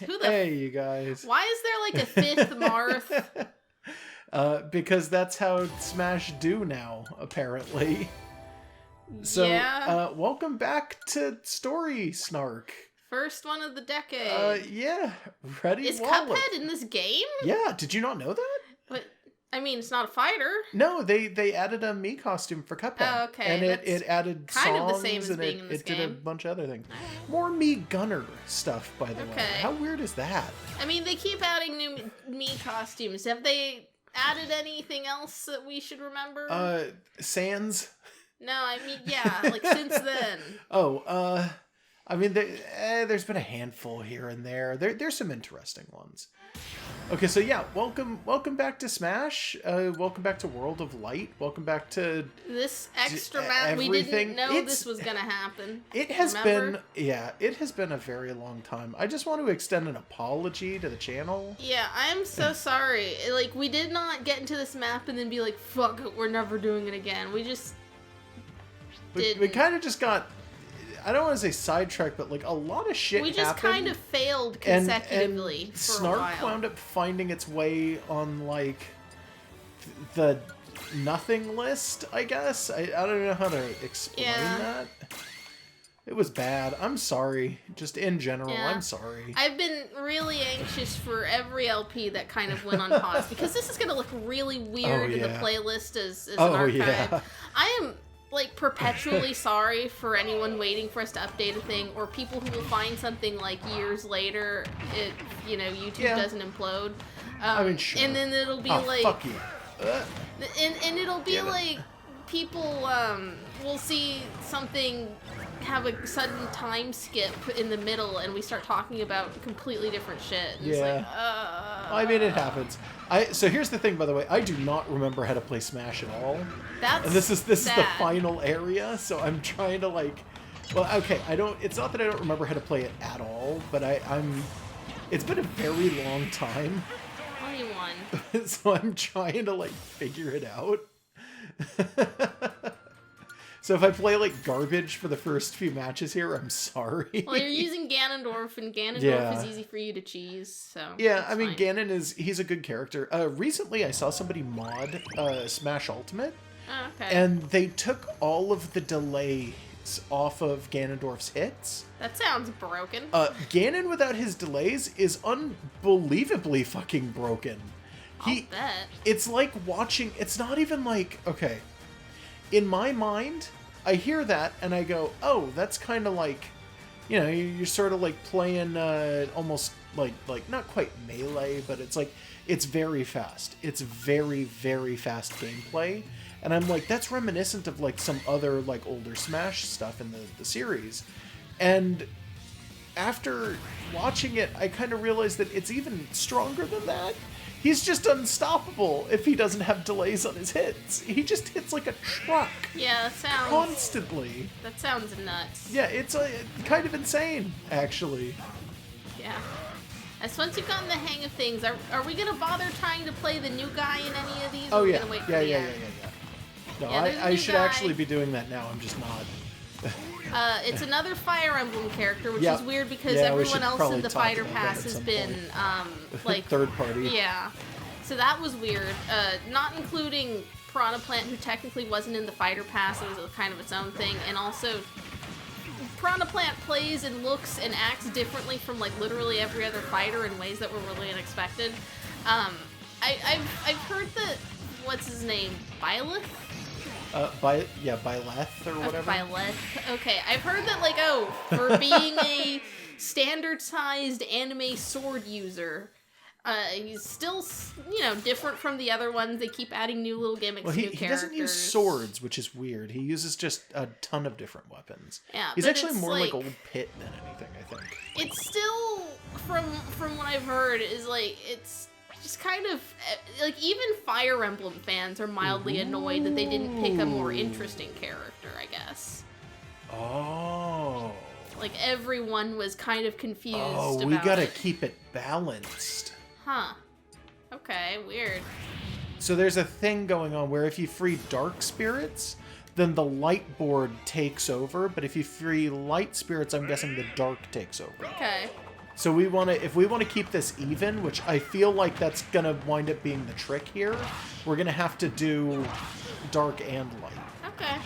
Who the Hey, you guys. Why is there like a fifth Marth? Because that's how Smash do now, apparently. So, yeah. Welcome back to Story, Snark. First one of the decade. Yeah. Ready? Is Wallop. Cuphead in this game? Yeah, did you not know that? But I mean, it's not a fighter. No, they added a Mii costume for Cuphead. Oh, okay. And it added kind songs, of the same as and being in this it did a game. bunch of other things. More Mii Gunner stuff, by the way. Okay. How weird is that? I mean, they keep adding new Mii costumes. Have they added anything else that we should remember? Sans? No, I mean, yeah, like since then. I mean, there's been a handful here and there. There's some interesting ones. Okay, so yeah, welcome back to Smash. Welcome back to World of Light. Welcome back to this extra map. We didn't know this was gonna happen. It has been a very long time. I just want to extend an apology to the channel. Yeah, I'm so sorry. Like, we did not get into this map and then be like, fuck it, we're never doing it again. We just we kind of just got, I don't want to say sidetracked, but like a lot of shit happened. We just kind of failed consecutively and for Snark a while. wound up finding its way on like the nothing list, I guess. I don't know how to explain that. It was bad. I'm sorry. Just in general, I'm sorry. I've been really anxious for every LP that kind of went on pause because this is going to look really weird in the playlist as an archive. Yeah. I am like perpetually sorry for anyone waiting for us to update a thing, or people who will find something like years later if YouTube doesn't implode. I mean, sure. And then it'll be like, fuck you. And it'll be like people will see something have a sudden time skip in the middle, and we start talking about completely different shit. And it's like, I mean, it happens. So here's the thing, by the way. I do not remember how to play Smash at all. And this is the final area, so I'm trying to like. Well, okay, I don't. It's not that I don't remember how to play it at all, but I'm. It's been a very long time. 21. So I'm trying to like figure it out. So if I play like garbage for the first few matches here, I'm sorry. Well, you're using Ganondorf, and Ganondorf is easy for you to cheese, so yeah, I mean, fine. He's a good character. Recently I saw somebody mod Smash Ultimate, and they took all of the delays off of Ganondorf's hits. That sounds broken. Ganon without his delays is unbelievably fucking broken. I'll bet. It's like watching, it's not even like, okay, in my mind, I hear that and I go, oh, that's kind of like, you're sort of like playing almost like not quite Melee, but it's like, it's very fast. It's very, very fast gameplay. And I'm like, that's reminiscent of like some other like older Smash stuff in the series. And after watching it, I kind of realized that it's even stronger than that. He's just unstoppable if he doesn't have delays on his hits. He just hits like a truck. Yeah, that sounds... Constantly. That sounds nuts. Yeah, it's kind of insane, actually. Yeah. As once you've gotten the hang of things, are we going to bother trying to play the new guy in any of these? Oh, yeah. Gonna wait for Yeah. No, I should actually be doing that now. I'm just not. It's another Fire Emblem character, which is weird because everyone else in the Fighter Pass has been like third party. Yeah, so that was weird. Not including Piranha Plant, who technically wasn't in the Fighter Pass; it was kind of its own thing. And also, Piranha Plant plays and looks and acts differently from like literally every other fighter in ways that were really unexpected. I've heard that what's his name, Blythe? Blythe or whatever. Blythe. Okay, I've heard that, like, for being a standard-sized anime sword user, he's still, different from the other ones. They keep adding new little gimmicks, new characters. He doesn't use swords, which is weird. He uses just a ton of different weapons. Yeah, he's actually more like Old Pit than anything, I think. It's still, from what I've heard, is like, it's just kind of, like, even Fire Emblem fans are mildly annoyed that they didn't pick a more interesting character, I guess. Oh. Like, everyone was kind of confused about we gotta keep it balanced. Huh. Okay, weird. So there's a thing going on where if you free dark spirits, then the light board takes over, but if you free light spirits, I'm guessing the dark takes over. Okay. So we want to, if we want to keep this even, which I feel like that's going to wind up being the trick here, we're going to have to do dark and light. Okay.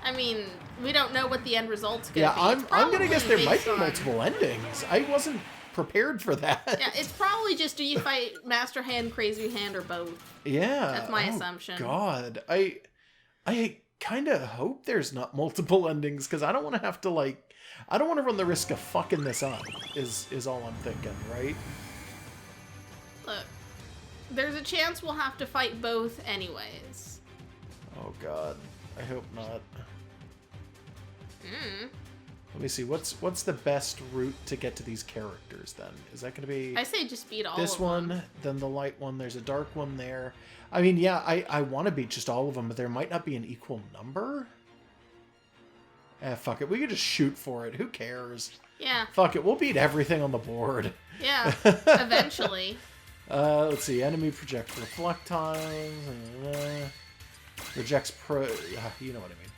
I mean, we don't know what the end result's going to be. Yeah, I'm going to guess there might be on... multiple endings. I wasn't prepared for that. Yeah, it's probably just do you fight Master Hand, Crazy Hand, or both? Yeah. That's my assumption. God. I kind of hope there's not multiple endings, because I don't want to have to, like, I don't want to run the risk of fucking this up, is all I'm thinking, right? Look, there's a chance we'll have to fight both anyways. Oh, God. I hope not. Mm. Let me see. What's the best route to get to these characters, then? Is that going to be... I say just beat all this of one, them. then the light one. There's a dark one there. I mean, yeah, I want to beat just all of them, but there might not be an equal number. Fuck it. We could just shoot for it. Who cares? Yeah. Fuck it. We'll beat everything on the board. Yeah, eventually. Let's see. Enemy project reflectiles. Rejects you know what I mean.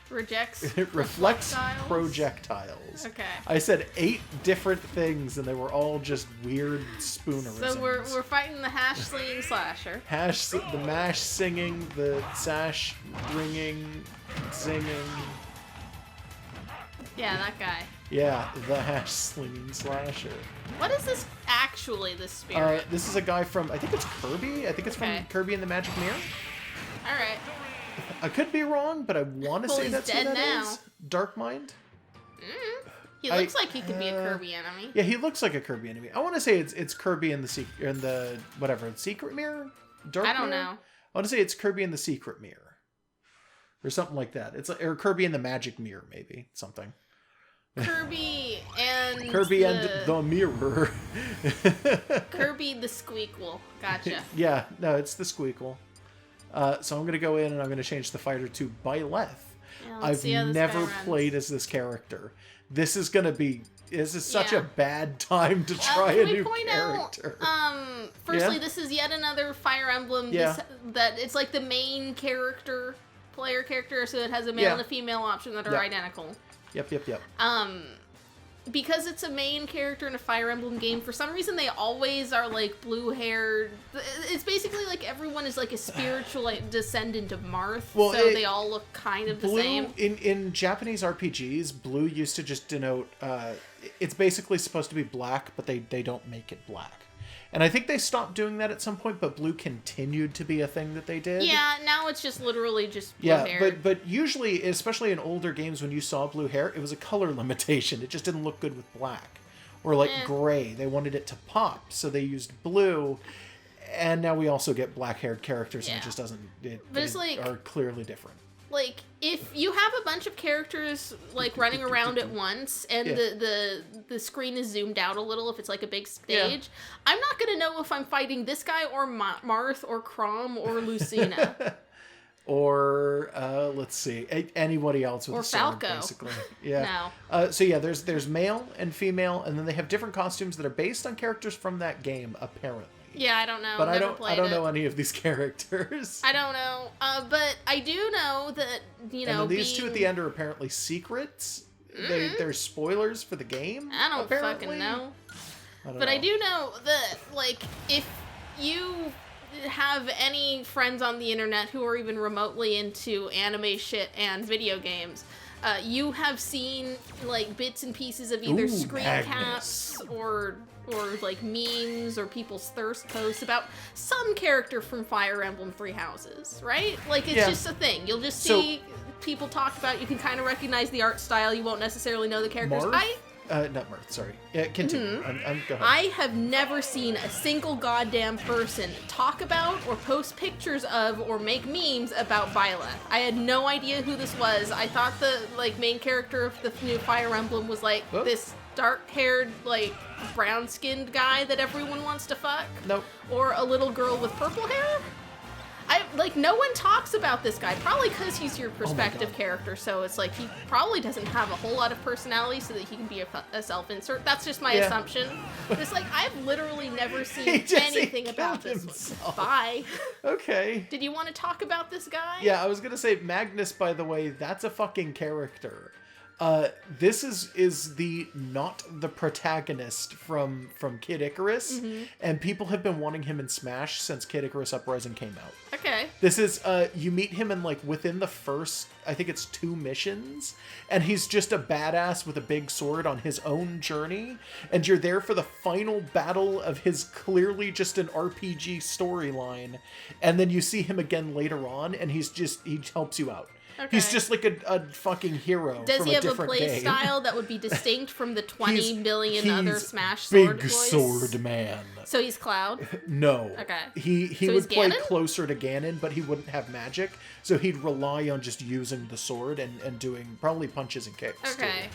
Rejects It reflects projectiles? Projectiles. Okay. I said 8 different things, and they were all just weird spoonerisms. So we're fighting the hash slinging slasher. The mash singing, the sash ringing, singing. Yeah, that guy. Yeah, the hash slinging slasher. What is this actually, this spirit? This is a guy from, I think it's Kirby. I think it's from Kirby and the Magic Mirror. Alright. I could be wrong, but I want to say he's that's who dead that now. is. Dark Mind? He looks like he could be a Kirby enemy. Yeah, he looks like a Kirby enemy. I want to say it's Kirby in the Secret Mirror? Dark I don't Mirror? know. I want to say it's Kirby in the Secret Mirror. Or something like that. Or Kirby in the Magic Mirror, maybe. Something. Kirby and the Mirror. Kirby the Squeakle. Gotcha. Yeah, no, it's the Squeakle. So I'm going to go in and I'm going to change the fighter to Blythe. Yeah, I've never played as this character. This is such a bad time to try a new character. Firstly, this is yet another Fire Emblem that it's like the main player character, so it has a male and a female option that are identical. Yep. Because it's a main character in a Fire Emblem game, for some reason they always are like blue-haired. It's basically like everyone is like a spiritual descendant of Marth, so they all look kind of the same. In Japanese RPGs, blue used to just denote, it's basically supposed to be black, but they don't make it black. And I think they stopped doing that at some point, but blue continued to be a thing that they did. Yeah, now it's just literally just blue hair. Yeah, but usually, especially in older games, when you saw blue hair, it was a color limitation. It just didn't look good with black. Or like gray. They wanted it to pop, so they used blue. And now we also get black-haired characters, and it just doesn't... They are clearly different. Like, if you have a bunch of characters, like, running around at once, and the screen is zoomed out a little if it's, like, a big stage, I'm not gonna know if I'm fighting this guy, or Marth, or Chrom, or Lucina. Or, let's see, anybody else with a sword, Falco. basically. Yeah. No. So yeah, there's male and female, and then they have different costumes that are based on characters from that game, apparently. Yeah, I don't know. But I don't know any of these characters. I don't know. But I do know that, and these two at the end are apparently secrets. They're spoilers for the game. I don't apparently. fucking know. But I do know that, like, if you have any friends on the internet who are even remotely into anime shit and video games, you have seen, like, bits and pieces of either screen caps or like memes or people's thirst posts about some character from Fire Emblem Three Houses, right? Like, it's just a thing. You'll just see people talk about, you can kind of recognize the art style, you won't necessarily know the characters. Not Marth, sorry. Yeah, continue. Go ahead. I have never seen a single goddamn person talk about or post pictures of or make memes about Blythe. I had no idea who this was. I thought the, like, main character of the new Fire Emblem was, like, this dark-haired, like, brown-skinned guy that everyone wants to fuck. Nope. Or a little girl with purple hair. No one talks about this guy, probably because he's your perspective character, so it's like he probably doesn't have a whole lot of personality so that he can be a self-insert. That's just my assumption. But it's like, I've literally never seen anything about this one. Bye. Okay. Did you want to talk about this guy? Yeah, I was going to say, Magnus, by the way, that's a fucking character. This is not the protagonist from Kid Icarus, and people have been wanting him in Smash since Kid Icarus Uprising came out. Okay. This is you meet him in like within the first, I think it's 2 missions, and he's just a badass with a big sword on his own journey, and you're there for the final battle of his clearly just an RPG storyline, and then you see him again later on, and he helps you out. Okay. He's just like a fucking hero. Does from he have a different play game. style that would be distinct from the 20 million other Smash big sword sword man. So he's Cloud? No. Okay. He So would play Ganon? closer to Ganon, but he wouldn't have magic, so he'd rely on just using the sword and doing probably punches and kicks. Okay. Too.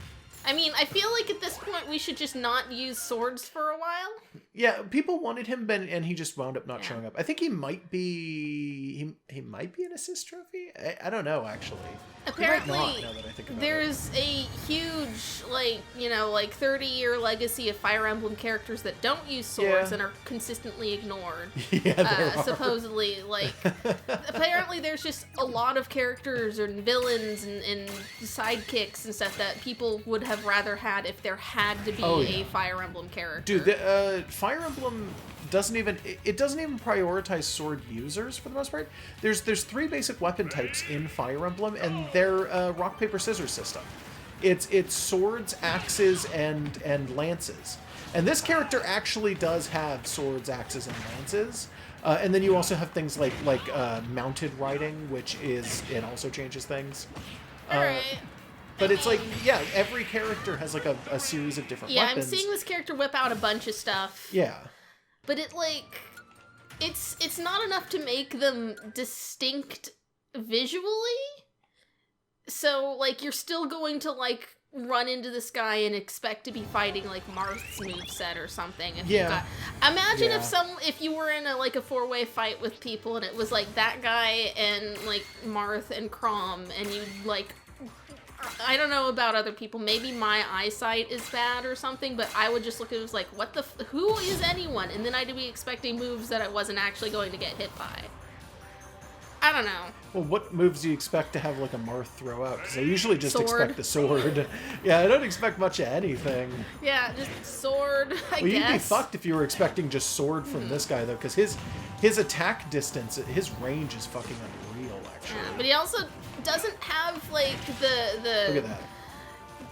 I mean, I feel like at this point we should just not use swords for a while. Yeah, people wanted him, and he just wound up not showing up. I think he might be he might be an assist trophy. I don't know actually. Apparently, he might not, now that I think about there's a huge, like 30-year legacy of Fire Emblem characters that don't use swords and are consistently ignored. Yeah, there are. Supposedly, like, apparently there's just a lot of characters and villains and sidekicks and stuff that people would have rather had if there had to be a Fire Emblem character. Dude, Fire Emblem doesn't even prioritize sword users for the most part. There's 3 basic weapon types in Fire Emblem, and they're rock paper scissors system. It's swords, axes, and lances. And this character actually does have swords, axes, and lances. And then you also have things like mounted riding, which it also changes things. All right. But it's like, yeah, every character has like a series of different weapons. Yeah, I'm seeing this character whip out a bunch of stuff. Yeah. But it's not enough to make them distinct visually. So, like, you're still going to, like, run into this guy and expect to be fighting, like, Marth's moveset or something. Imagine if you were in a 4-way fight with people and it was, like, that guy and, like, Marth and Chrom, and you, like... I don't know about other people. Maybe my eyesight is bad or something, but I would just look at it as like, what the who is anyone? And then I'd be expecting moves that I wasn't actually going to get hit by. I don't know. Well, what moves do you expect to have like a Marth throw out? Because I usually just Sword. expect the sword. Yeah, I don't expect much of anything. Yeah, just sword, I guess. You'd be fucked if you were expecting just sword from this guy, though, because his attack distance, his range is fucking unreal, actually. Yeah, but he also doesn't have, like, the Look at that.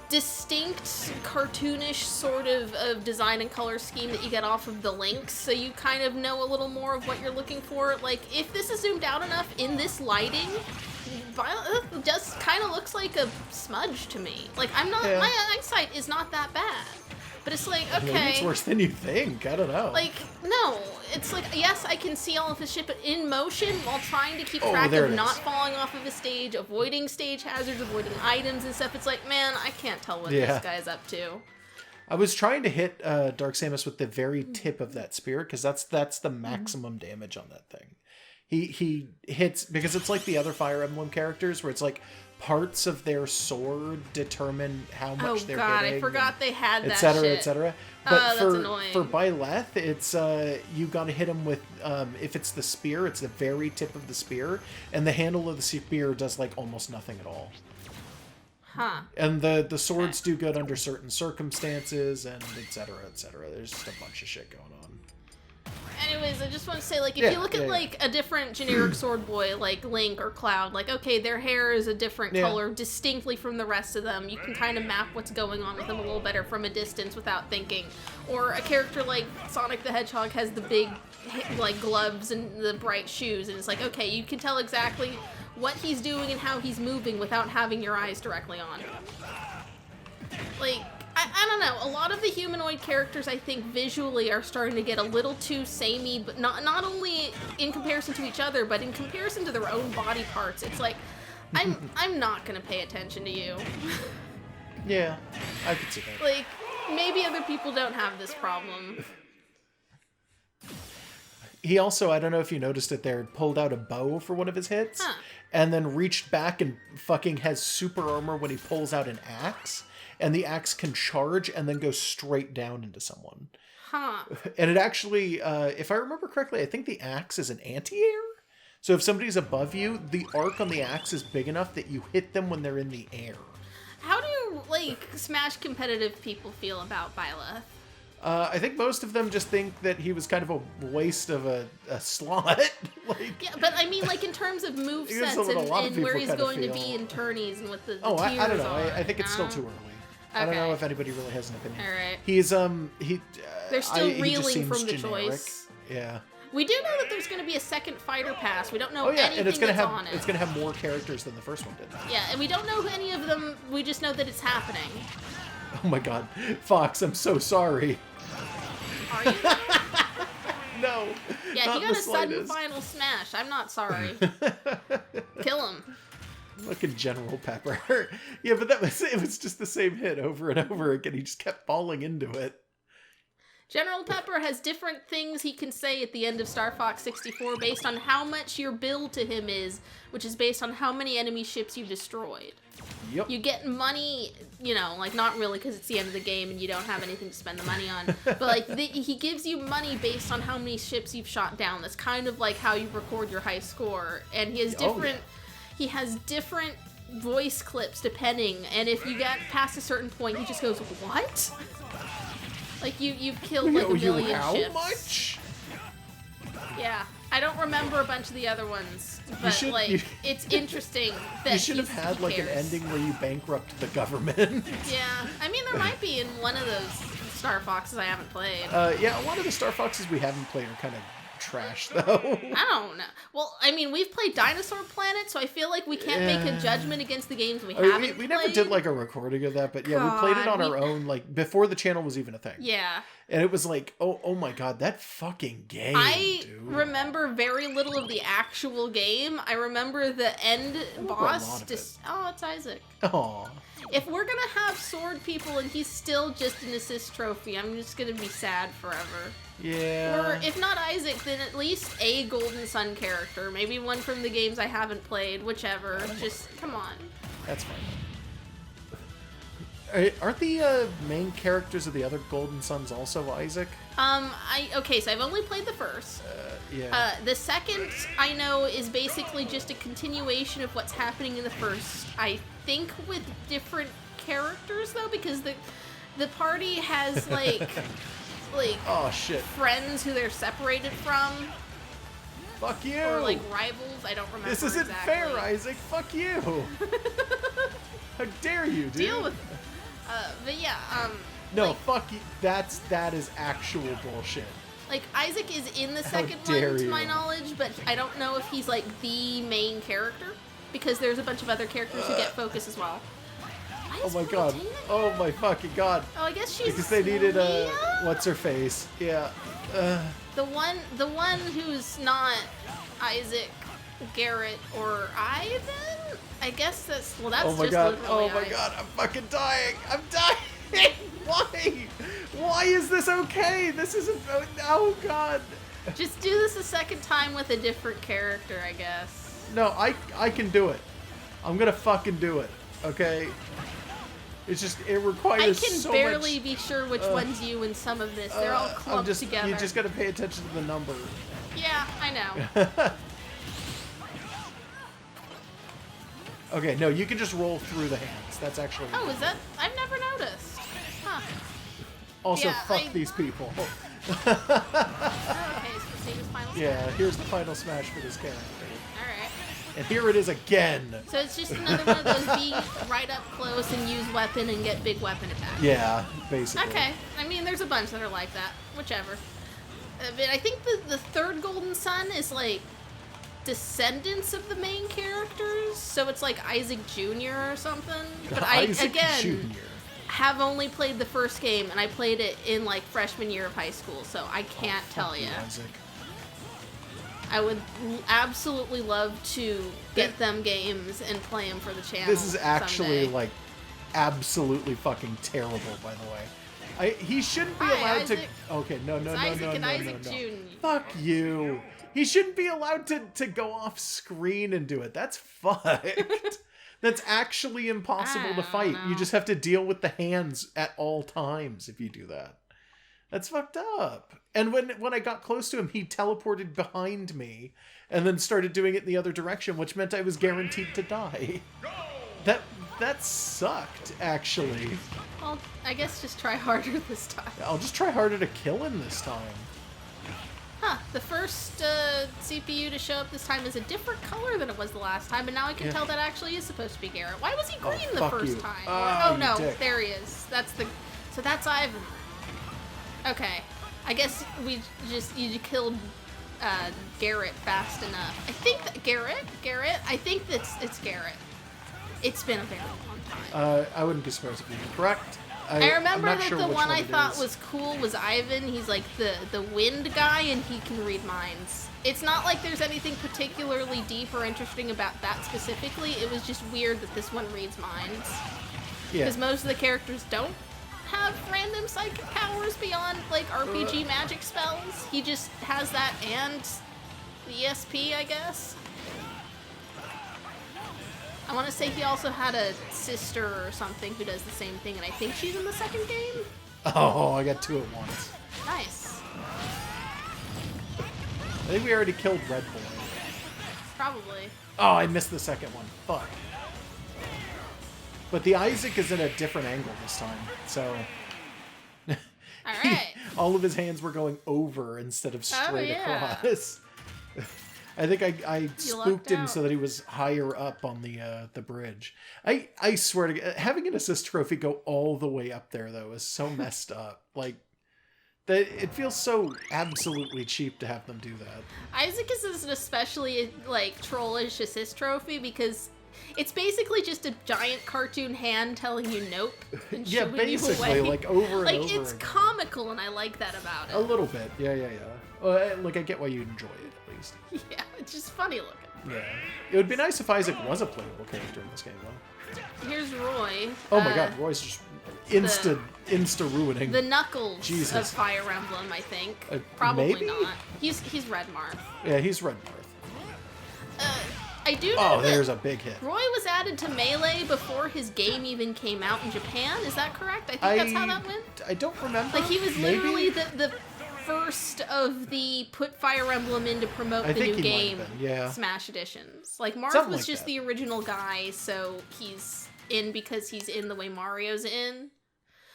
distinct cartoonish sort of design and color scheme that you get off of the links, so you kind of know a little more of what you're looking for. Like, if this is zoomed out enough in this lighting, it just kind of looks like a smudge to me. Like, my eyesight is not that bad. But it's like, okay. Maybe it's worse than you think. I don't know. Like, no. It's like, yes, I can see all of his shit, but in motion, while trying to keep track of not falling off of a stage, avoiding stage hazards, avoiding items and stuff, it's like, man, I can't tell what this guy's up to. I was trying to hit Dark Samus with the very tip of that spear, because that's the maximum damage on that thing. He hits, because it's like the other Fire Emblem characters, where it's like, parts of their sword determine how much they're hitting. I forgot they had that etc., shit. etc. But that's annoying. for Blythe, it's you got to hit him with if it's the spear, it's the very tip of the spear, and the handle of the spear does like almost nothing at all. Huh. And the swords do good under certain circumstances, and etc., etc. There's just a bunch of shit going on. Anyways, I just want to say, like, if you look at, like, a different generic sword boy, like Link or Cloud, like, okay, their hair is a different color distinctly from the rest of them. You can kind of map what's going on with them a little better from a distance without thinking. Or a character like Sonic the Hedgehog has the big, like, gloves and the bright shoes, and it's like, okay, you can tell exactly what he's doing and how he's moving without having your eyes directly on him. Like... I don't know. A lot of the humanoid characters, I think, visually are starting to get a little too samey, but not only in comparison to each other, but in comparison to their own body parts. It's like, I'm not gonna pay attention to you. Yeah, I could see that. Like, maybe other people don't have this problem. He also, I don't know if you noticed it there, pulled out a bow for one of his hits, and then reached back and fucking has super armor when he pulls out an axe. And the axe can charge and then go straight down into someone. Huh. And it actually, if I remember correctly, I think the axe is an anti-air. So if somebody's above you, the arc on the axe is big enough that you hit them when they're in the air. How do like, Smash competitive people feel about Blythe? I think most of them just think that he was kind of a waste of a slot. Like, yeah, but I mean, like, in terms of movesets and where he's going to be in tourneys and what the tiers I don't know. are. I think it's still too early. Okay. I don't know if anybody really has an opinion. All right. He's They're still reeling from the generic. choice. Yeah. We do know that there's going to be a second fighter pass. We don't know anything and it's gonna that's have on it. it's gonna have more characters than the first one did. Yeah, and we don't know any of them. We just know that it's happening. Oh my God, Fox, I'm so sorry. Are you? No. Yeah, he got a sudden final smash. I'm not sorry. Kill him. Look at General Pepper. Yeah, but it was just the same hit over and over again. He just kept falling into it. General Pepper has different things he can say at the end of Star Fox 64 based on how much your bill to him is, which is based on how many enemy ships you destroyed. Yep. You get money, you know, like not really because it's the end of the game and you don't have anything to spend the money on, but like he gives you money based on how many ships you've shot down. That's kind of like how you record your high score, and he has different. He has different voice clips depending, and if you get past a certain point, he just goes, "What?" Like you've killed like a million ships. How much? Yeah, I don't remember a bunch of the other ones, but it's interesting that you should have had like an ending where you bankrupt the government. Yeah, I mean there might be in one of those Star Foxes I haven't played. Yeah, a lot of the Star Foxes we haven't played are kind of trash though. I don't know. Well, I mean, we've played Dinosaur Planet, so I feel like we can't make a judgment against the games we haven't played. We never did like a recording of that, but yeah, we played it on our own, like before the channel was even a thing. Yeah. And it was like, oh my God, that fucking game, dude. Remember very little of the actual game. I remember the end boss. Oh, it's Isaac. Aw. If we're gonna have sword people and he's still just an assist trophy, I'm just gonna be sad forever. Yeah. Or if not Isaac, then at least a Golden Sun character. Maybe one from the games I haven't played, whichever. Just, come on. That's fine. Aren't the main characters of the other Golden Suns also Isaac? Okay, so I've only played the first. Yeah. The second, I know, is basically just a continuation of what's happening in the first. I think with different characters, though, because the party has, like... oh shit, friends who they're separated from. Fuck you. Or like rivals. I don't remember. This isn't fair, Isaac. Fuck you. How dare you, dude? Deal with it. But yeah, no, fuck you. That is actual bullshit. Like Isaac is in the second one, to my knowledge, but I don't know if he's like the main character because there's a bunch of other characters who get focus as well. Oh my God. Oh my fucking God. Oh, I guess she's because they needed what's her face? Yeah. The one who's not Isaac, Garrett, or Ivan. I guess that's that's oh my just God. literally Oh my God. I'm fucking dying. I'm dying. Why? Why is this okay? This isn't. Oh God. Just do this a second time with a different character, I guess. No, I can do it. I'm gonna fucking do it. Okay. It's just, it requires so much... I can barely be sure which one's you in some of this. They're all clumped together. You just gotta pay attention to the number. Yeah, I know. Okay, no, you can just roll through the hands. That's actually... Oh, is that... I've never noticed. Huh. Also, fuck these people. Okay, so save his final smash. Yeah, here's the final smash for this character. Alright. And here it is again. So it's just another one of those be right up close and use weapon and get big weapon attack. Yeah, basically. Okay. I mean, there's a bunch that are like that. Whichever. But I think the third Golden Sun is like descendants of the main characters. So it's like Isaac Jr. or something. But Isaac again, Jr. have only played the first game, and I played it in like freshman year of high school, so I can't tell you. Isaac. I would absolutely love to get them games and play them for the channel. This is actually someday. like absolutely fucking terrible, by the way. He shouldn't be allowed Isaac. to. Okay, no. Isaac and Isaac Jr. Fuck you. He shouldn't be allowed to go off screen and do it. That's fucked. That's actually impossible to fight. You just have to deal with the hands at all times if you do that. That's fucked up. And when I got close to him, he teleported behind me and then started doing it in the other direction, which meant I was guaranteed to die. that sucked, actually. Well, I guess just try harder this time. I'll just try harder to kill him this time. Huh, the first CPU to show up this time is a different color than it was the last time, and now I can tell that actually is supposed to be Garrett. Why was he green the first time? Oh no, dick. there he is. So that's Ivan. Okay, I guess you killed Garrett fast enough. I think that Garrett, I think it's Garrett. It's been a very long time. I wouldn't be surprised if you're correct. I remember I'm not that sure the which one I thought is. was cool was Ivan. He's like the wind guy, and he can read minds. It's not like there's anything particularly deep or interesting about that specifically. It was just weird that this one reads minds. Yeah. Because most of the characters don't have random psychic powers beyond like RPG magic spells. He just has that and the ESP, I guess. I want to say he also had a sister or something who does the same thing, and I think she's in the second game. Oh, I got two at once. Nice. I think we already killed Red Boy. Probably. Oh, I missed the second one. Fuck. But the Isaac is in a different angle this time, so... Alright. All of his hands were going over instead of straight across. I think I spooked him so that he was higher up on the bridge. I swear to God, having an assist trophy go all the way up there, though, is so messed up. Like, that it feels so absolutely cheap to have them do that. Isaac is an especially, like, trollish assist trophy because it's basically just a giant cartoon hand telling you nope and Yeah, shooing you basically, away. like, over and like, over it's again. comical, and I like that about it. A little bit. Yeah. Like, I get why you enjoy it, at least. Yeah, it's just funny looking. Yeah. It would be nice if Isaac was a playable character in this game, though. Here's Roy. Oh my god, Roy's just insta ruining. The Knuckles Jesus. of Fire Emblem, I think. Probably maybe? not. He's Red Marth. Yeah, he's Red Marth. I do know Oh, that there's a big hit. Roy was added to Melee before his game even came out in Japan. Is that correct? I think that's how that went. I don't remember. Like, he was Maybe? literally the first of the put Fire Emblem in to promote the new game Smash Editions. Like, Marth Something was like just that. the original guy, so he's in because he's in the way Mario's in.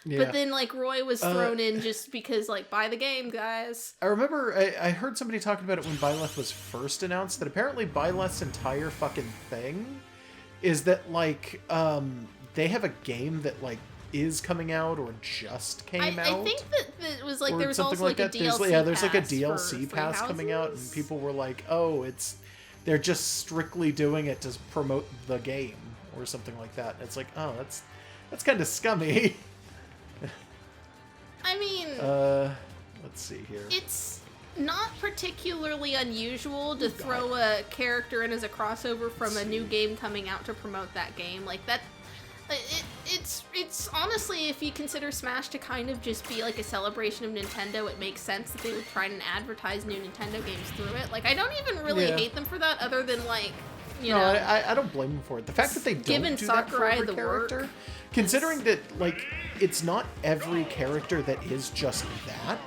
Yeah. But then, like, Roy was thrown in just because, like, buy the game, guys. I remember I heard somebody talking about it when Blythe was first announced, that apparently Blythe's entire fucking thing is that, like, they have a game that, like, is coming out or just came out. I think that it was like or there was something also like a DLC there's like a pass DLC for pass coming out, and people were like, "Oh, they're just strictly doing it to promote the game or something like that." And it's like, "Oh, that's kind of scummy." I mean, let's see here. it's not particularly unusual to throw a character in as a crossover from a new game coming out to promote that game. Like that, it's honestly, if you consider Smash to kind of just be like a celebration of Nintendo, it makes sense that they would try and advertise new Nintendo games through it. Like, I don't even really hate them for that, other than like, you know. I don't blame them for it. The fact that they don't Given do that for Sakurai every the character, work, considering that, like, it's not every character that is just that.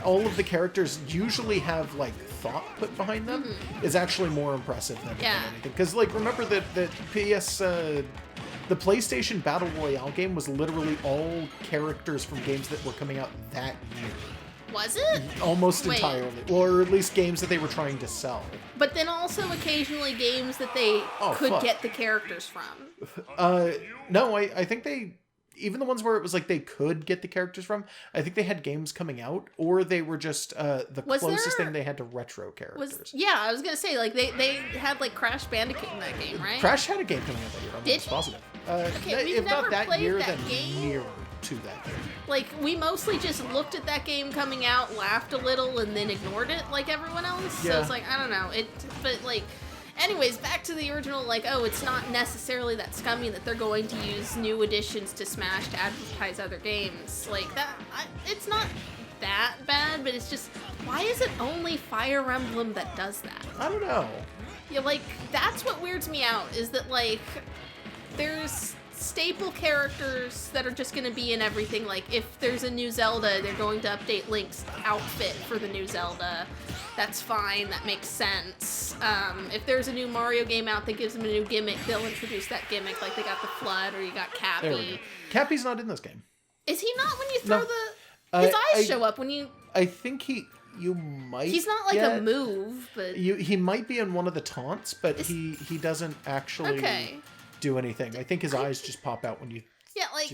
All of the characters usually have, like, thought put behind them is actually more impressive than anything. Because, like, remember that the PlayStation Battle Royale game was literally all characters from games that were coming out that year. Was it? Almost entirely. Or at least games that they were trying to sell. But then also occasionally games that they could get the characters from. No, I think they... Even the ones where it was like they could get the characters from, I think they had games coming out, or they were just the closest thing they had to retro characters. I was gonna say, like, they had, like, Crash Bandicoot in that game, right? Crash had a game coming out that year, I'm almost positive. We've if not never that played year, that then game. nearer to that game. Like, we mostly just looked at that game coming out, laughed a little, and then ignored it like everyone else. So it's like, I don't know. But, like... Anyways, back to the original, like, oh, it's not necessarily that scummy that they're going to use new additions to Smash to advertise other games. Like, it's not that bad, but it's just, why is it only Fire Emblem that does that? I don't know. Yeah, like, that's what weirds me out, is that, like, there's staple characters that are just going to be in everything. Like, if there's a new Zelda, they're going to update Link's outfit for the new Zelda. That's fine. That makes sense. If there's a new Mario game out that gives them a new gimmick, they'll introduce that gimmick. Like, they got the Flood, or you got Cappy. Cappy's not in this game. Is he not when you throw his eyes show up when you... I think you might... He's not like a move, but... He might be in one of the taunts, but he doesn't actually do anything. I think his eyes just pop out when you but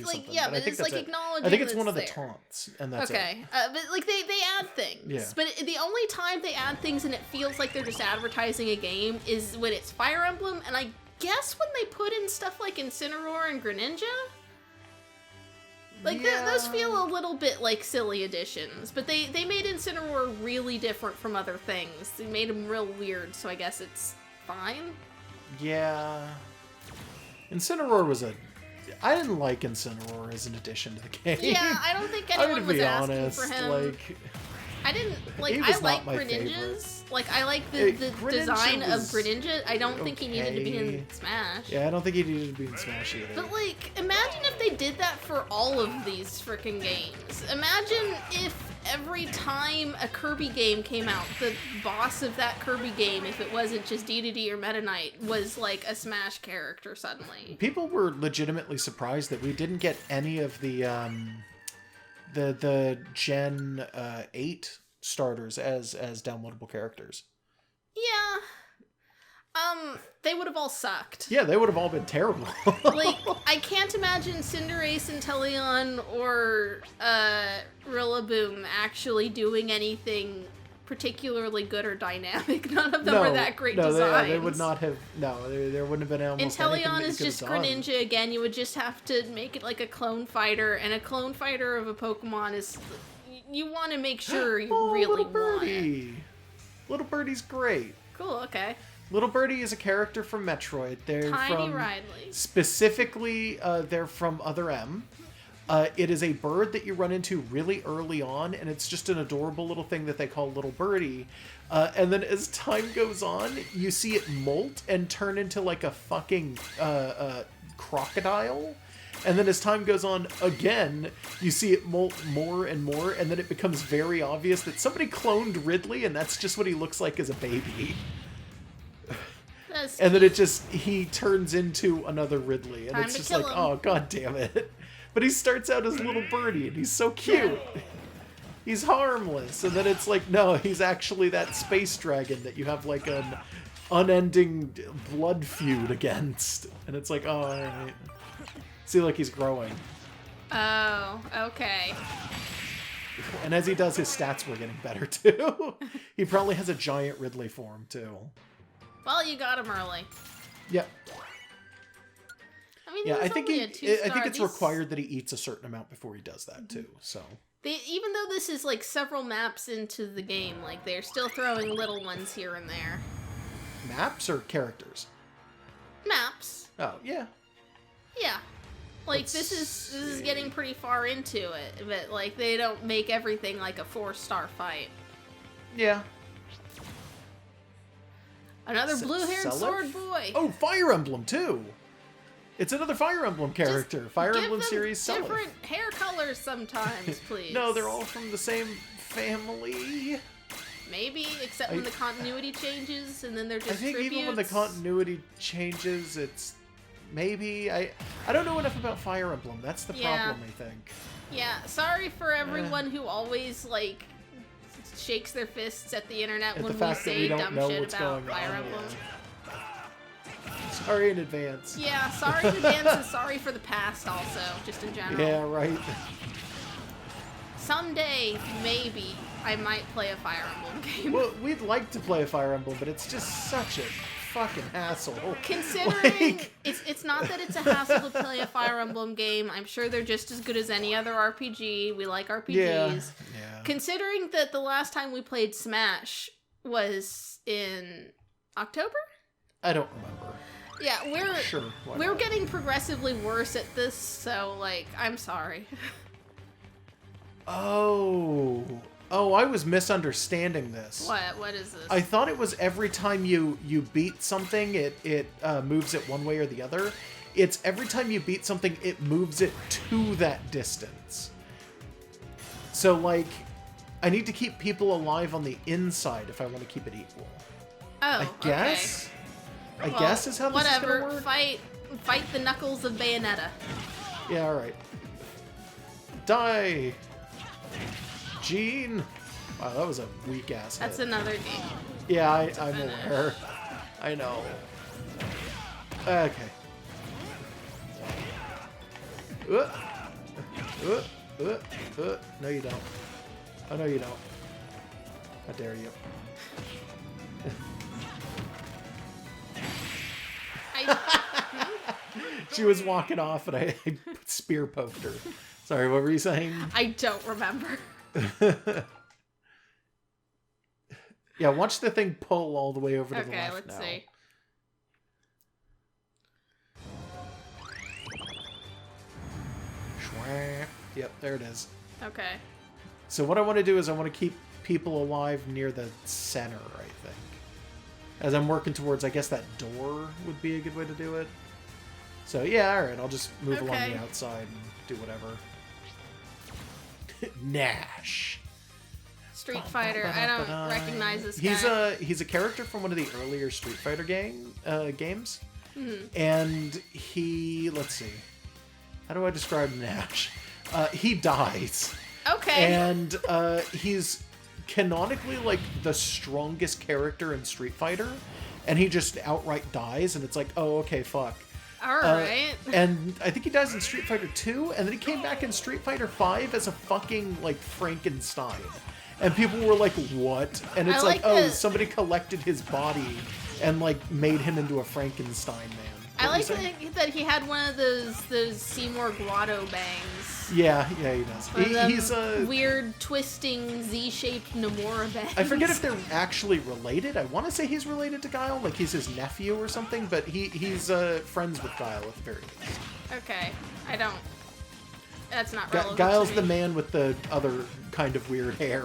it's like acknowledging. I think it's one of the taunts, and that's it. But like they add things. Yeah. But the only time they add things and it feels like they're just advertising a game is when it's Fire Emblem, and I guess when they put in stuff like Incineroar and Greninja. Like, those feel a little bit like silly additions, but they made Incineroar really different from other things. They made him real weird, so I guess it's fine. Yeah. Incineroar was I didn't like Incineroar as an addition to the game. Yeah, I don't think anyone was asking for him. Like, I didn't, like, I like Greninja's. Like, I like the design of Greninja. I don't think he needed to be in Smash. Yeah, I don't think he needed to be in Smash either. But, like, imagine if they did that for all of these frickin' games. Imagine if every time a Kirby game came out, the boss of that Kirby game, if it wasn't just Dedede or Meta Knight, was, like, a Smash character suddenly. People were legitimately surprised that we didn't get any of the Gen 8 starters as downloadable characters. Yeah. They would have all sucked. Yeah, they would have all been terrible. Like, I can't imagine Cinderace and Teleon or Rillaboom actually doing anything particularly good or dynamic. None of them were that great designs. They would not have. No, there wouldn't have been almost anything. And Teleon is just Greninja again. You would just have to make it like a clone fighter, and a clone fighter of a Pokemon is. You want to make sure you really Little Birdie. want it. Little Birdie's great. Cool. Okay. Little Birdie is a character from Metroid. They're Tiny from Ridley. Specifically, they're from Other M. It is a bird that you run into really early on, and it's just an adorable little thing that they call Little Birdie. And then as time goes on, you see it molt and turn into like a fucking crocodile. And then as time goes on again, you see it molt more and more, and then it becomes very obvious that somebody cloned Ridley, and that's just what he looks like as a baby. And then he turns into another Ridley, and it's just like, oh, god damn it. But he starts out as Little Birdie, and he's so cute. He's harmless. And then it's like, no, he's actually that space dragon that you have like an unending blood feud against. And it's like, oh, all right. See, like, he's growing. Oh, okay. And as he does, his stats were getting better, too. He probably has a giant Ridley form, too. Well, you got him early. Yep. I mean, I think it's required that he eats a certain amount before he does that, too, so... Even though this is, like, several maps into the game, like, they're still throwing little ones here and there. Maps or characters? Maps. Oh, yeah. Yeah. Like, this is getting pretty far into it, but, like, they don't make everything like a 4-star fight. Yeah. Another blue-haired sword boy. Oh, Fire Emblem, too! It's another Fire Emblem character. Just Fire Emblem series Seliph. Different hair colors sometimes, please. No, they're all from the same family. Maybe, except when the continuity changes, and then they're just tributes. Even when the continuity changes, it's... Maybe. I don't know enough about Fire Emblem. That's the problem, I think. Yeah, sorry for everyone who always, like, shakes their fists at the internet when we say dumb shit about Fire Emblem. Sorry in advance. Yeah, sorry in advance, and sorry for the past also, just in general. Yeah, right. Someday, maybe, I might play a Fire Emblem game. Well, we'd like to play a Fire Emblem, but it's just such a fucking hassle. Considering it's not that it's a hassle to play a Fire Emblem game. I'm sure they're just as good as any other RPG. We like RPGs. Yeah. Considering that the last time we played Smash was in October? I don't remember. Yeah, we're getting progressively worse at this, so like, I'm sorry. Oh, I was misunderstanding this. What is this? I thought it was every time you beat something, it moves it one way or the other. It's every time you beat something, it moves it to that distance. So, like, I need to keep people alive on the inside if I want to keep it equal. Oh, I guess? Okay. I guess is how this is gonna work? Fight the knuckles of Bayonetta. Yeah, alright. Die! Gene! Wow, that was a weak-ass hit. That's another game. Yeah, I'm aware. I know. Okay. No, you don't. Oh, no, you don't. How dare you. She was walking off and I spear poked her. Sorry, what were you saying? I don't remember. Yeah, watch the thing pull all the way over to the left now. Okay, let's see. Yep, there it is. Okay. So what I want to do is I want to keep people alive near the center, I think. As I'm working towards, I guess that door would be a good way to do it. So yeah, alright, I'll just move along the outside and do whatever. Nash. Street Fighter. I don't recognize this guy. He's a character from one of the earlier Street Fighter games. Mm-hmm. And he, let's see. How do I describe Nash? He dies. Okay. And he's canonically like the strongest character in Street Fighter, and he just outright dies, and it's like, oh, okay, fuck. Alright. And I think he dies in Street Fighter 2, and then he came back in Street Fighter 5 as a fucking, like, Frankenstein. And people were like, what? And it's like, oh, somebody collected his body and, like, made him into a Frankenstein man. I like that he had one of those Seymour Grotto bangs. Yeah, he does. He's a weird twisting Z-shaped Nomura bangs. I forget if they're actually related. I want to say he's related to Guile, like he's his nephew or something. But he's friends with Guile at the very least. Okay, I don't. That's not relevant. Guile's to me. the man with the other kind of weird hair.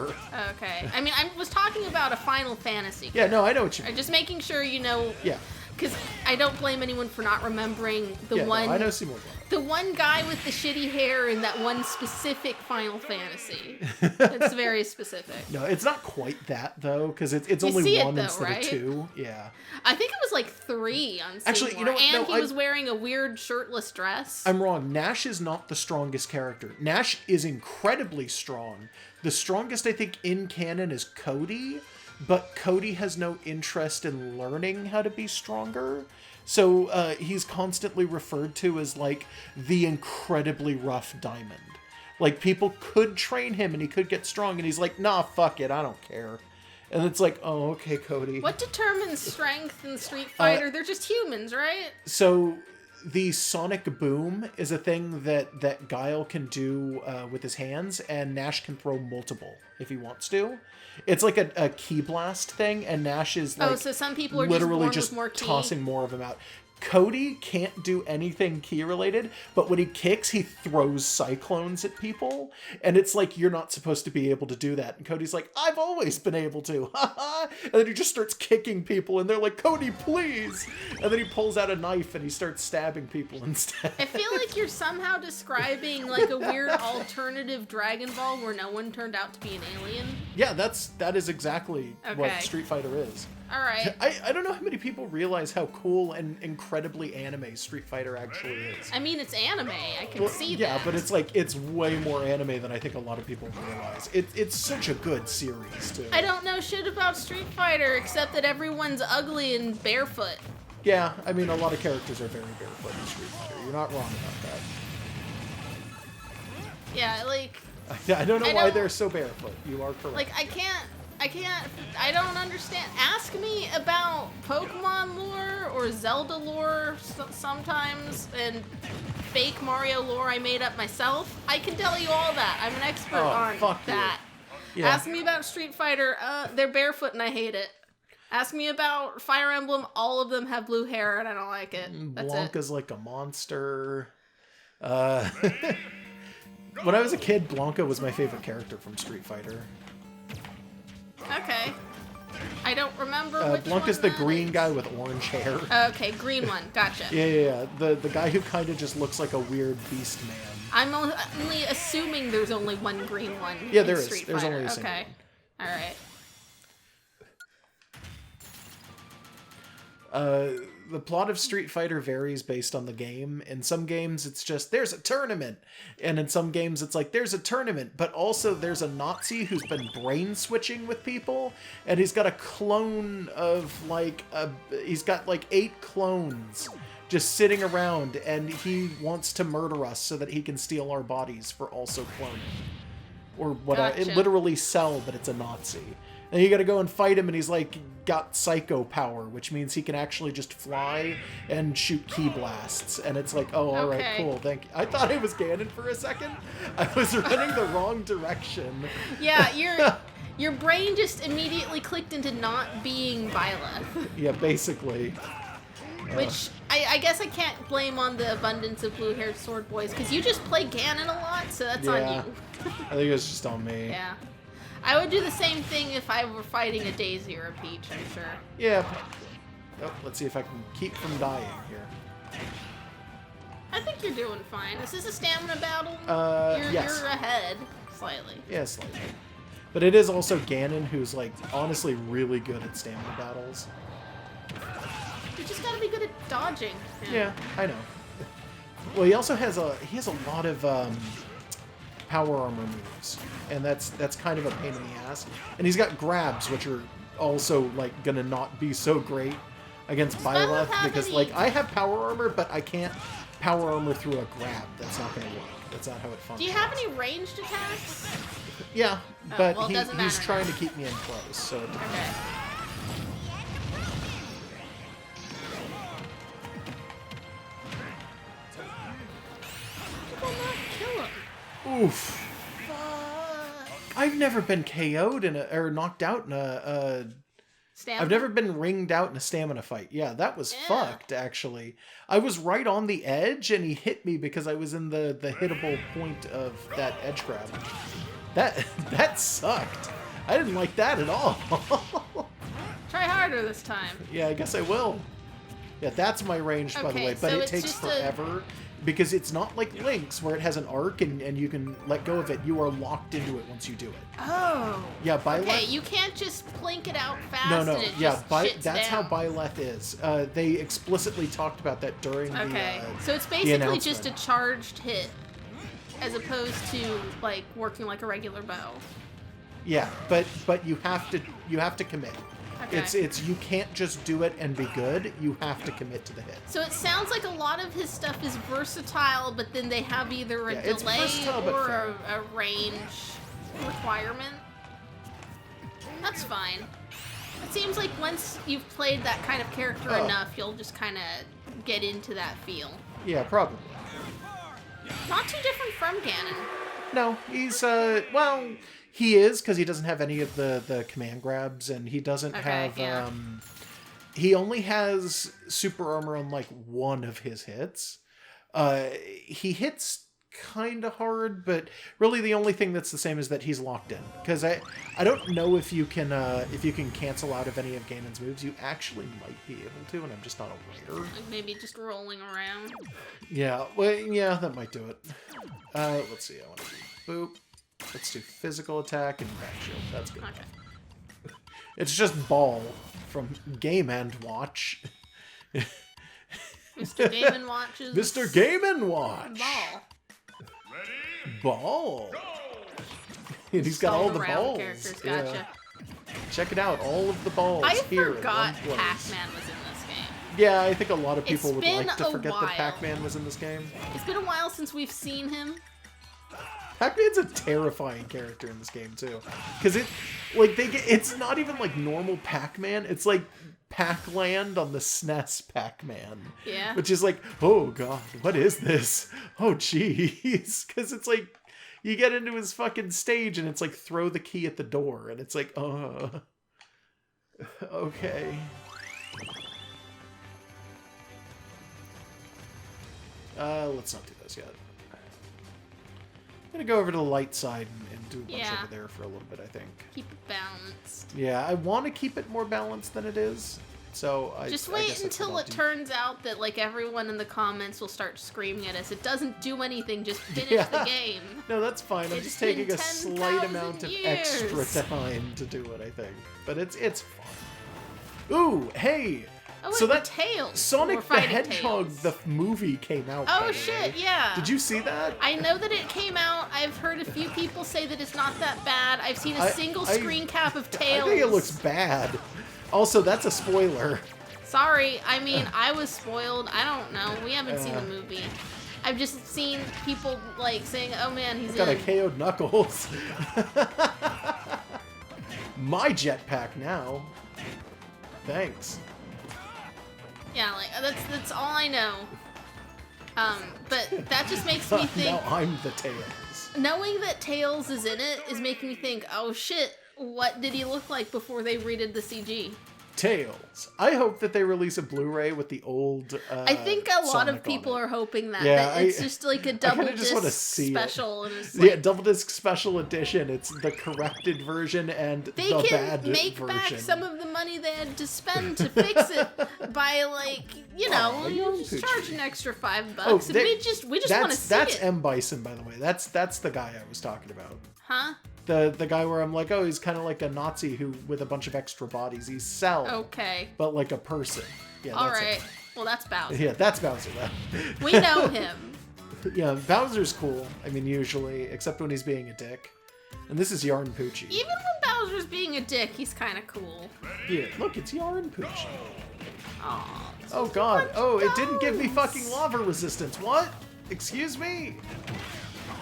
Okay, I mean, I was talking about a Final Fantasy. Yeah, no, I know what you mean. Just making sure you know. Yeah. Because I don't blame anyone for not remembering the one. No, I know Seymour. The one guy with the shitty hair in that one specific Final Fantasy. It's very specific. No, it's not quite that though, because it's only one instead of two. Yeah. I think it was like 3 on Seymour. Actually, you know what? And he was wearing a weird shirtless dress. I'm wrong. Nash is not the strongest character. Nash is incredibly strong. The strongest, I think, in canon is Cody. But Cody has no interest in learning how to be stronger. So he's constantly referred to as, like, the incredibly rough diamond. Like, people could train him and he could get strong. And he's like, nah, fuck it, I don't care. And it's like, oh, okay, Cody. What determines strength in Street Fighter? They're just humans, right? So the sonic boom is a thing that Guile can do with his hands. And Nash can throw multiple if he wants to. It's like a key blast thing, and Nash is like so some people are literally just born with more key. Tossing more of them out. Cody can't do anything key related, but when he kicks, he throws cyclones at people, and it's like, you're not supposed to be able to do that. And Cody's like, I've always been able to, and then he just starts kicking people, and they're like, Cody, please! And then he pulls out a knife and he starts stabbing people instead. I feel like you're somehow describing like a weird alternative Dragon Ball where no one turned out to be an alien. Yeah, that is exactly what Street Fighter is. All right. I don't know how many people realize how cool and incredibly anime Street Fighter actually is. I mean, it's anime. I can see that. Yeah, but it's like, it's way more anime than I think a lot of people realize. It's such a good series, too. I don't know shit about Street Fighter, except that everyone's ugly and barefoot. Yeah, I mean, a lot of characters are very barefoot in Street Fighter. You're not wrong about that. Yeah, like... I don't know why they're so barefoot. You are correct. Like, I don't understand. Ask me about Pokemon lore or Zelda lore sometimes, and fake Mario lore I made up myself. I can tell you all that. I'm an expert on that. Yeah. Ask me about Street Fighter. They're barefoot and I hate it. Ask me about Fire Emblem. All of them have blue hair and I don't like it. That's Blanca's like a monster. When I was a kid, Blanca was my favorite character from Street Fighter. Okay. I don't remember which Blanca's one the that green is. guy with orange hair. Okay, green one. Gotcha. Yeah. The guy who kind of just looks like a weird beast man. I'm only assuming there's only one green one. Yeah, in there is. Street There's Fighter. only a single Okay. one. All right. The plot of Street Fighter varies based on the game. In some games, it's just, there's a tournament. And in some games, it's like, there's a tournament, but also there's a Nazi who's been brain switching with people, and he's got a clone of, like, he's got, like, 8 clones just sitting around, and he wants to murder us so that he can steal our bodies for also cloning. Or whatever. Gotcha. It literally Cell, but it's a Nazi. And you gotta go and fight him, and he's like got psycho power, which means he can actually just fly and shoot key blasts. And it's like, oh, all right, cool, thank you. I thought it was Ganon for a second. I was running the wrong direction. Yeah, your brain just immediately clicked into not being Blythe. Yeah, basically. Which I guess I can't blame on the abundance of blue-haired sword boys, because you just play Ganon a lot, so that's on you. I think it was just on me. Yeah. I would do the same thing if I were fighting a Daisy or a Peach, I'm sure. Yeah. Oh, let's see if I can keep from dying here. I think you're doing fine. Is this a stamina battle? Yes. You're ahead, slightly. Yeah, slightly. But it is also Ganon, who's, like, honestly really good at stamina battles. You just gotta be good at dodging. Yeah, I know. Well, he also has a lot of power armor moves, and that's kind of a pain in the ass. And he's got grabs, which are also like gonna not be so great against Blythe, because like I have power armor, but I can't power armor through a grab. That's not gonna work. That's not how it functions. Do you have any ranged attacks? Yeah, but well, he's trying to keep me in close, so it depends. Okay. People not kill him. Oof. I've never been KO'd or knocked out in a Stamina? I've never been ringed out in a stamina fight. Yeah, that was fucked, actually. I was right on the edge, and he hit me because I was in the hittable point of that edge grab. That sucked. I didn't like that at all. Try harder this time. Yeah, I guess I will. Yeah, that's my range, by the way, but so it it's takes just forever. Because it's not like Link's, where it has an arc and you can let go of it. You are locked into it once you do it. Oh. Yeah, Byleth... Okay, you can't just plink it out fast No, and it yeah, just shits that's down. how Byleth is. They explicitly talked about that during Okay, the so it's basically just a charged hit, as opposed to, like, working like a regular bow. Yeah, but you have to commit. Okay. It's you can't just do it and be good. You have to commit to the hit. So it sounds like a lot of his stuff is versatile, but then they have either a it's delay versatile, but or a range requirement. That's fine. It seems like once you've played that kind of character enough, you'll just kind of get into that feel. Yeah, probably. Not too different from Ganon. No, he's well, he is, because he doesn't have any of the command grabs, and he doesn't have he only has super armor on like one of his hits. He hits kind of hard, but really the only thing that's the same is that he's locked in, because I don't know if you can cancel out of any of Ganon's moves. You actually might be able to, and I'm just not aware. Like maybe just rolling around. Yeah, well, yeah, that might do it. Let's see. I want to do boop. Let's do physical attack and back shield. That's good. Okay. It's just Ball from Game & Watch. Mr. Game & Watch's... Mr. Game & Watch! Ball. Ball! And he's got all the balls. Characters. Gotcha. Yeah. Check it out, all of the balls I here forgot in one place. Pac-Man was in this game. Yeah, I think a lot of people would been like to a forget while. that Pac-Man was in this game. It's been a while since we've seen him. Pac-Man's a terrifying character in this game too, because it's not even like normal Pac-Man. It's like Pac-Land on the SNES Pac-Man. Yeah. Which is like, oh god, what is this? Oh jeez, because it's like you get into his fucking stage and it's like throw the key at the door, and it's like, okay. Let's not do those yet. I'm gonna go over to the light side and do a bunch Yeah. over there for a little bit, I think. Keep it balanced. Yeah, I want to keep it more balanced than it is. So Just I wait guess that's what until I'll it do. turns out that like everyone in the comments will start screaming at us. It doesn't do anything. Just finish Yeah. the game. No, that's fine. I'm It's just taking been a slight 10,000 amount of years. extra time to do it, I think. But it's fun. Ooh, hey! Oh, wait, so the that Tails. Sonic We're the fighting Hedgehog, Tails. the movie came out. by Oh the shit, way. yeah. Did you see that? I know that it came out. I've heard a few people say that it's not that bad. I've seen a single screen cap of Tails. I think it looks bad. Also, that's a spoiler. Sorry, I mean, I was spoiled. I don't know. We haven't seen the Uh. movie. I've just seen people, like, saying, oh man, he's Got a in. KO'd Knuckles. My jetpack now. Thanks. Yeah, like, that's all I know. But that just makes me think, Now I'm the Tails. knowing that Tails is in it is making me think, oh shit, what did he look like before they redid the CG? Tails. I hope that they release a Blu-ray with the old. I think a lot Sonic of people on it. are hoping that. Yeah, that it's just like a double kinda just wanna disc see it. special. And it's Yeah, like, double disc special edition. It's the corrected version and they the can bad make version. back some of the money they had to spend to fix it by, like, you know, Aw, you you just Poochie. charge an extra $5, Oh, and they- we just want to see That's it, M Bison, by the way. That's the guy I was talking about. huh? The guy where I'm like, oh, he's kind of like a Nazi who with a bunch of extra bodies. He's Cell, Okay, but like a person. Yeah, all that's right. it. Well, that's Bowser. Yeah, that's Bowser. We know him. Yeah, Bowser's cool. I mean, usually, except when he's being a dick. And this is Yarn Poochie. Even when Bowser's being a dick, he's kind of cool. Yeah, look, it's Yarn Poochie. Aw. Oh god. Oh, it didn't give me Those. fucking lava resistance. What? Excuse me?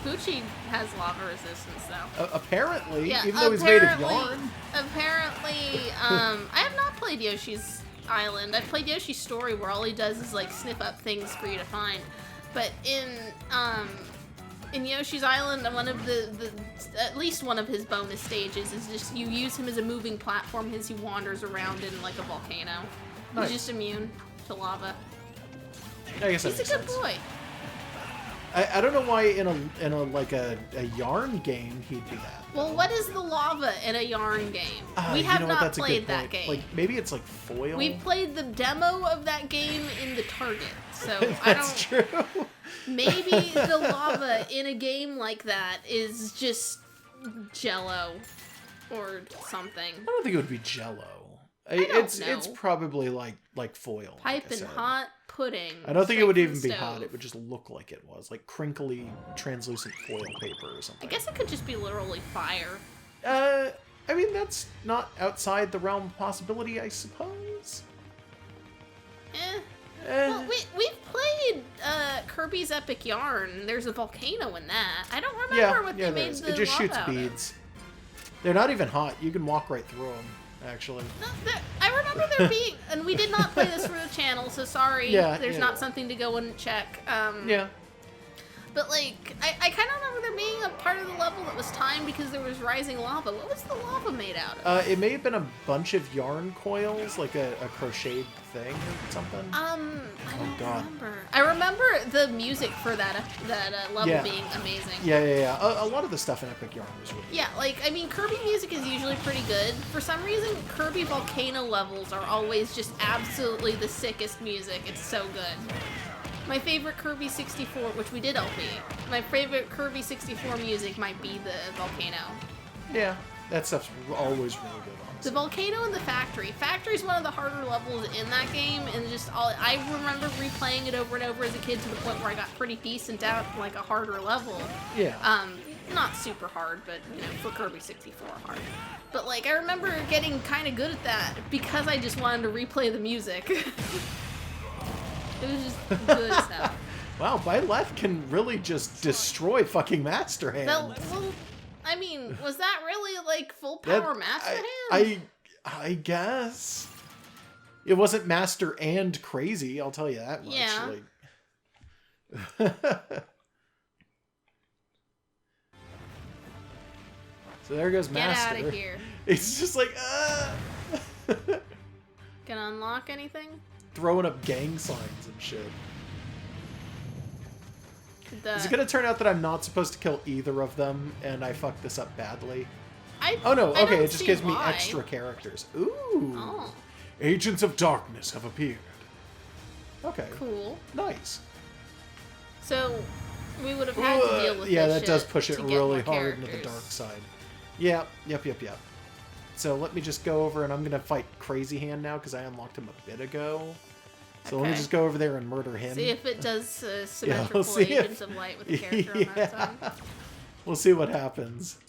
Poochie has lava resistance, though. Apparently, Yeah, even though he's made of apparently- yarn. Apparently, I have not played Yoshi's Island. I've played Yoshi's Story, where all he does is like sniff up things for you to find. But in Yoshi's Island, one of the at least one of his bonus stages is just you use him as a moving platform as he wanders around in like a volcano. Nice. He's just immune to lava. I guess that He's a makes good sense. boy. I don't know why in a like a yarn game he'd be that. Well, what is the lava in a yarn game? We You have know what? not That's a good played that point. game. Like maybe it's like foil. We've played the demo of that game in the Target, so I That's don't. true. Maybe the lava in a game like that is just Jello or something. I don't think it would be Jello. don't know. It's probably like foil. like I Piping said. hot pudding. I don't think it would straight even from be the hot. stove. It would just look like it was, like crinkly, translucent foil paper or I something. guess it could just be literally fire. I mean, that's not outside the realm of possibility, I suppose. Eh. Eh, Well, we've played Kirby's Epic Yarn. There's a volcano in that. I don't remember what they there made is. the It just lava shoots out of. beads. They're not even hot. You can walk right through them, actually. No, I remember there being, and we did not play this for the channel, so sorry. Yeah, there's yeah. not something to go and check. Yeah. But like, I kind of remember there being a part of the level that was timed because there was rising lava. What was the lava made out of? It may have been a bunch of yarn coils, like a crocheted thing or something. I don't God. remember. I remember the music for that level Yeah. being amazing. Yeah. A lot of the stuff in Epic Yarn was really Yeah, like, I mean, Kirby music is usually pretty good. For some reason, Kirby Volcano levels are always just absolutely the sickest music. It's so good. My favorite Kirby 64, which we did LP, my favorite Kirby 64 music might be the Volcano. Yeah, that stuff's always really good, The honestly. Volcano and the Factory. Factory's one of the harder levels in that game, and just I remember replaying it over and over as a kid to the point where I got pretty decent at like a harder level. Yeah. Not super hard, but you know, for Kirby 64 hard. But like I remember getting kind of good at that because I just wanted to replay the music. It was just good stuff. Wow, Blythe can really just destroy fucking Master Hand. Well, I mean, was that really like full power Master Hand? I guess. It wasn't Master and Crazy, I'll tell you that much. Yeah. So there goes Get Master. out of here. It's just like, Gonna unlock anything? throwing up gang signs and shit. Is it going to turn out that I'm not supposed to kill either of them, and I fucked this up badly? Oh no, I okay, don't it just see gives me why. extra characters. Ooh. Oh, Agents of Darkness have appeared. Okay. cool. Nice. So, we would have had to deal with yeah, this that does shit push it to get really more hard into the characters. dark side. Yeah, yep. So let me just go over, and I'm going to fight Crazy Hand now, because I unlocked him a bit ago. So let me Okay. just go over there and murder him. See if it does symmetrical we'll see Agents if- of Light with the character on that side. We'll see what happens.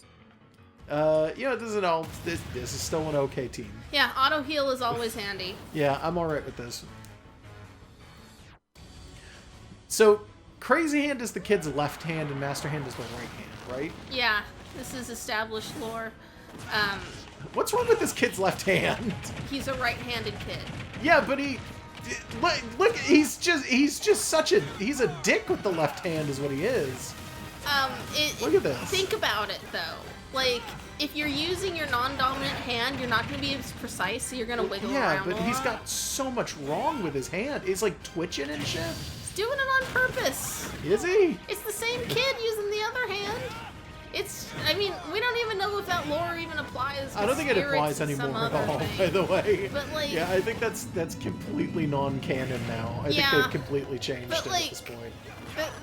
This is still an okay team. Yeah, auto heal is always handy. Yeah, I'm alright with this. So, Crazy Hand is the kid's left hand, and Master Hand is the right hand, right? Yeah, this is established lore. What's wrong with this kid's left hand? He's a right-handed kid. Yeah, but look, he's just such he's a dick with the left hand is what he is. Look at this. Think about it, though. Like, if you're using your non-dominant hand, you're not going to be as precise, so you're going to wiggle Yeah, around but a he's lot. got so much wrong with his hand. He's like twitching and shit. He's doing it on purpose. Is he? It's the same kid using the other hand. I mean, we don't even know if that lore even applies. I don't think it spirits applies and anymore some at other all, thing. by the way. But, like- yeah, I think that's completely non-canon now. I think Yeah. they've completely changed But, it like, at this point.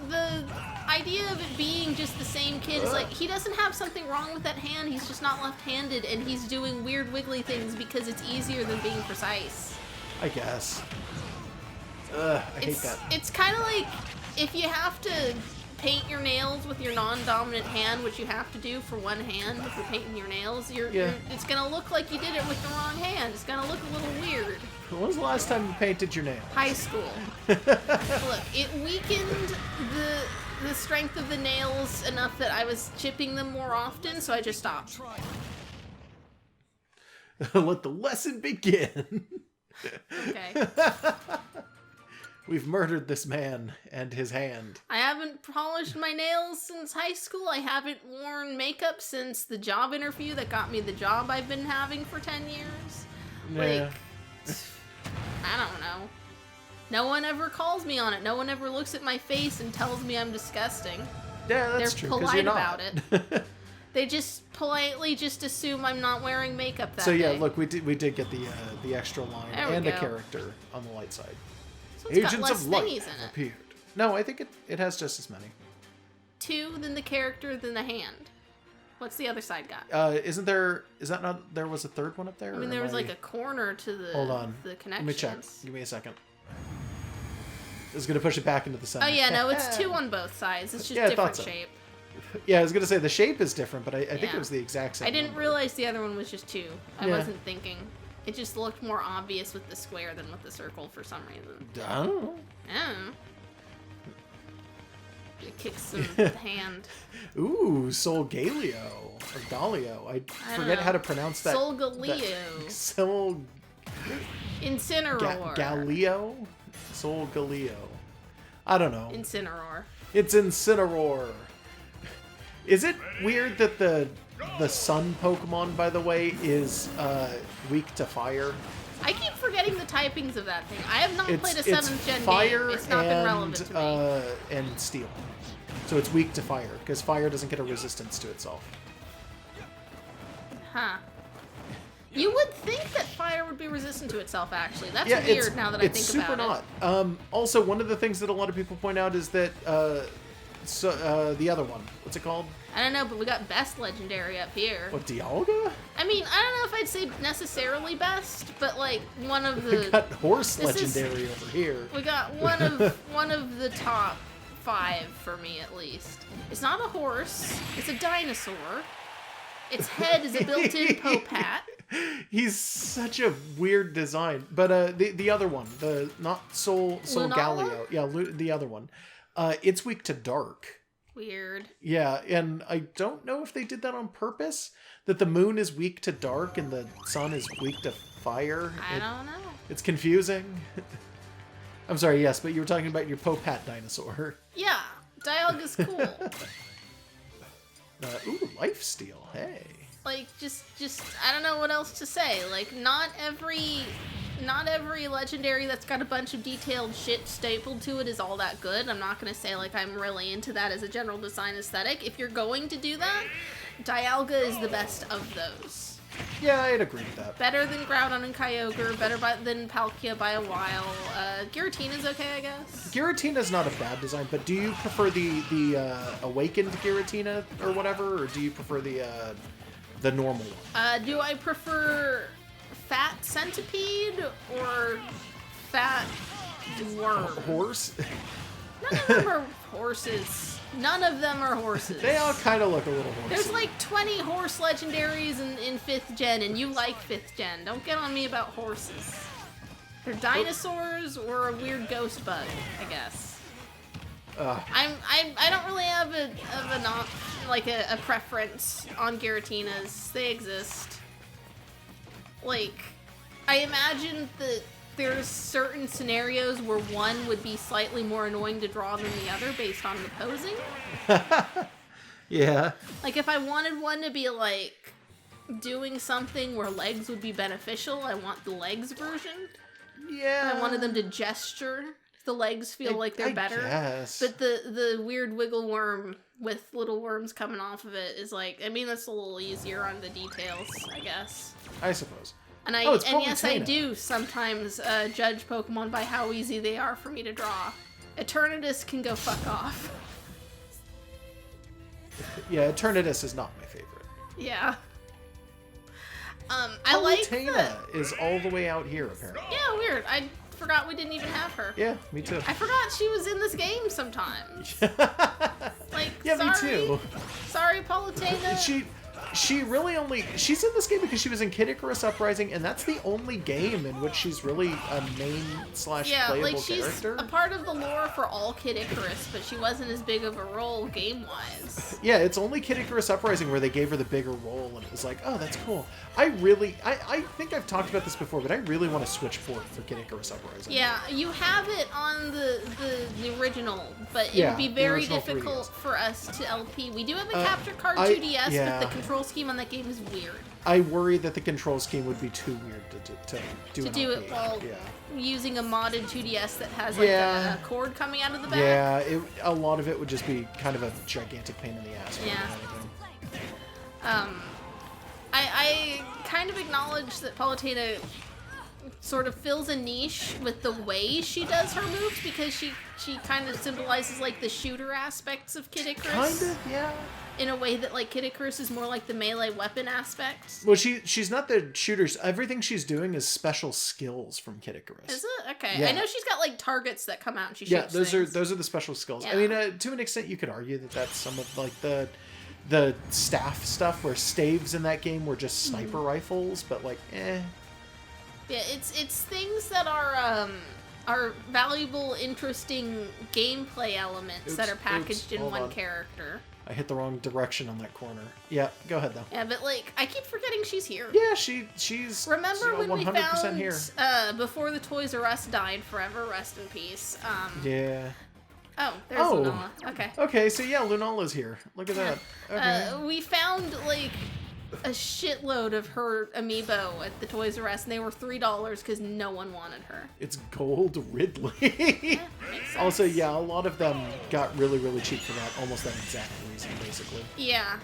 The idea of it being just the same kid is like, he doesn't have something wrong with that hand, he's just not left-handed, and he's doing weird wiggly things because it's easier than being precise. I guess. I hate that. It's kind of like if you have to paint your nails with your non-dominant hand, which you have to do for one hand if you're painting your nails, it's gonna look like you did it with the wrong hand. It's gonna look a little weird. When was the last time you painted your nails? High school. Look, it weakened the strength of the nails enough that I was chipping them more often, so I just stopped. Let the lesson begin. Okay. We've murdered this man and his hand. I haven't polished my nails since high school. I haven't worn makeup since the job interview that got me the job I've been having for 10 years. Yeah. I don't know. No one ever calls me on it. No one ever looks at my face and tells me I'm disgusting. Yeah, that's They're true. 'Cause polite you're not. about it. They just politely just assume I'm not wearing makeup that So yeah, day. look, we did get the extra line There we and a go. character on the light side. So it's got Agents less of Light thingies in have it. appeared. No, I think it has just as many. 2, then the character, then the hand. What's the other side got? Is that not, there was a third one up there? I mean, or there am was like a corner to the Hold on. the Let connections. me check. Give me a second. This is going to push it back into the center. Oh yeah, no, it's 2 on both sides. It's just Yeah, I different thought so. shape. Yeah, I was going to say the shape is different, but I think Yeah. it was the exact same I didn't number. realize the other one was just 2. I Yeah. wasn't thinking. It just looked more obvious with the square than with the circle for some reason. I don't know. Oh. It kicks some hand. Ooh, Sol Galio. Or Galio. I don't forget know. how to pronounce that. Sol Galio. Sol Incineroar. Galio? Sol Galio. I don't know. Incineroar. It's Incineroar. Is it weird that the sun Pokemon, by the way, is weak to fire? I keep forgetting the typings of that thing. I have not played a It's 7th gen fire game. It's not been relevant to me. and steel. So it's weak to fire, because fire doesn't get a resistance to itself. Huh. You would think that fire would be resistant to itself, actually. That's Yeah, weird now that I think it's super about not. Also, one of the things that a lot of people point out is that the other one, what's it called? it. I don't know, but we got best legendary up here. What, Dialga? I mean, I don't know if I'd say necessarily best, but like one of We the got horse this is- legendary over here. we got one of the top 5 for me at least. It's not a horse. It's a dinosaur. Its head is a built-in Popat. He's such a weird design. But the other one, the not Sol Lunala? Galio, yeah, the other one, it's weak to dark. Weird. Yeah, and I don't know if they did that on purpose. That the moon is weak to dark and the sun is weak to fire. I don't know. It's confusing. I'm sorry, yes, but you were talking about your Popat dinosaur. Yeah, Dialga's cool. Ooh, lifesteal. Hey. Like, just I don't know what else to say. Like, not every not every legendary that's got a bunch of detailed shit stapled to it is all that good. I'm not gonna say like I'm really into that as a general design aesthetic. If you're going to do that, Dialga is the best of those. Yeah, I'd agree with that. Better than Groudon and Kyogre, than Palkia by a while. Giratina's okay, I guess. Giratina's not a bad design, but do you prefer the awakened Giratina or whatever, or do you prefer the normal one? Do I prefer Fat Centipede or Fat Worm? Horse? None of them are horses. None of them are horses. They all kind of look a little horsey. There's like 20 horse legendaries in 5th gen, and you like 5th gen. Don't get on me about horses. They're dinosaurs or a weird ghost bug, I guess. I don't really have a preference on Giratinas. They exist. Like, I imagine that there's certain scenarios where one would be slightly more annoying to draw than the other based on the posing. Yeah. Like, if I wanted one to be, like, doing something where legs would be beneficial, I want the legs version. Yeah. I wanted them to gesture. The legs feel like they're better. Guess. But the weird wiggle worm with little worms coming off of it is like, I mean, that's a little easier on the details, I guess. I suppose. And yes, I do sometimes judge Pokemon by how easy they are for me to draw. Eternatus can go fuck off. Yeah, Eternatus is not my favorite. Yeah. I like Palutena is all the way out here, apparently. Yeah, weird. I forgot we didn't even have her. Yeah, me too. I forgot she was in this game sometimes. Like, yeah, sorry, me too. Sorry, Palutena. She really she's in this game because she was in Kid Icarus Uprising, and that's the only game in which she's really a main/playable like she's character. a part of the lore for all Kid Icarus, but she wasn't as big of a role game-wise. Yeah, it's only Kid Icarus Uprising where they gave her the bigger role, and it was like, oh, that's cool. I think I've talked about this before, but I really want to switch port for Kid Icarus Uprising. Yeah, you have it on the original, but it would be very difficult 3DS. For us to LP. We do have a capture card 2DS, but the control scheme on that game is weird. I worry that the control scheme would be too weird to do it while using a modded 2DS that has like a cord coming out of the back. Yeah, a lot of it would just be kind of a gigantic pain in the ass. I kind of acknowledge that Palutena sort of fills a niche with the way she does her moves because she kind of symbolizes like the shooter aspects of Kid Icarus. Kind of, yeah. In a way that like Kid Icarus is more like the melee weapon aspect. Well, she's not the shooters. Everything she's doing is special skills from Kid Icarus. Is it? Okay. Yeah. I know she's got like targets that come out and she shoots those are the special skills. Yeah. I mean, to an extent, you could argue that that's some of like the staff stuff where staves in that game were just sniper rifles, but like, eh. Yeah, it's things that are valuable, interesting gameplay elements that are packaged in one character. I hit the wrong direction on that corner. Yeah, go ahead though. Yeah, but like I keep forgetting she's here. Yeah, she's. Remember when 100% we found here. Before the Toys R Us died forever, rest in peace. Yeah. Oh, there's Lunala. Okay. Okay, so yeah, Lunala's here. Look at that. Okay. We found like a shitload of her amiibo at the Toys R Us, and they were $3 because no one wanted her. It's gold Ridley. Makes sense. Also, yeah, a lot of them got really, really cheap for that. Almost that exact reason, basically. Yeah.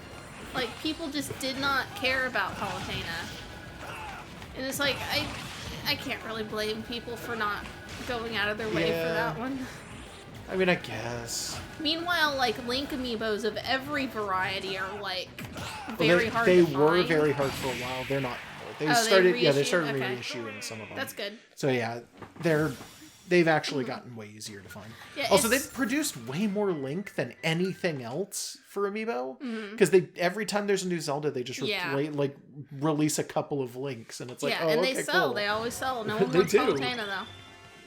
Like, people just did not care about Palutena. And it's like, I can't really blame people for not going out of their way for that one. I mean, I guess. Meanwhile, like, Link amiibos of every variety are, like, very hard to find. They were very hard for a while. They're not anymore. They started reissuing some of them. That's good. So yeah, they've actually gotten way easier to find. Yeah, also, they've produced way more Link than anything else for amiibo. Because every time there's a new Zelda, they just release a couple of Links, and it's like, they sell. Cool. They always sell. No one wants Palutena though.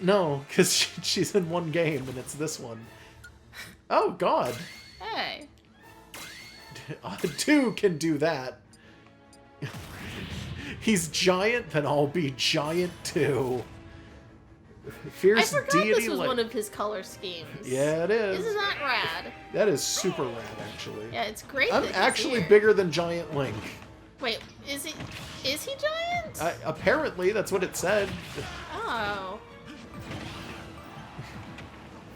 No, because she's in one game, and it's this one. Oh, God. Hey. 2 can do that. He's giant, then I'll be giant, too. Fierce I forgot deity this was one of his color schemes. Yeah, it is. Isn't that rad? That is super rad, actually. Yeah, it's great. I'm actually bigger than Giant Link. Wait, is he giant? Apparently, that's what it said. Oh.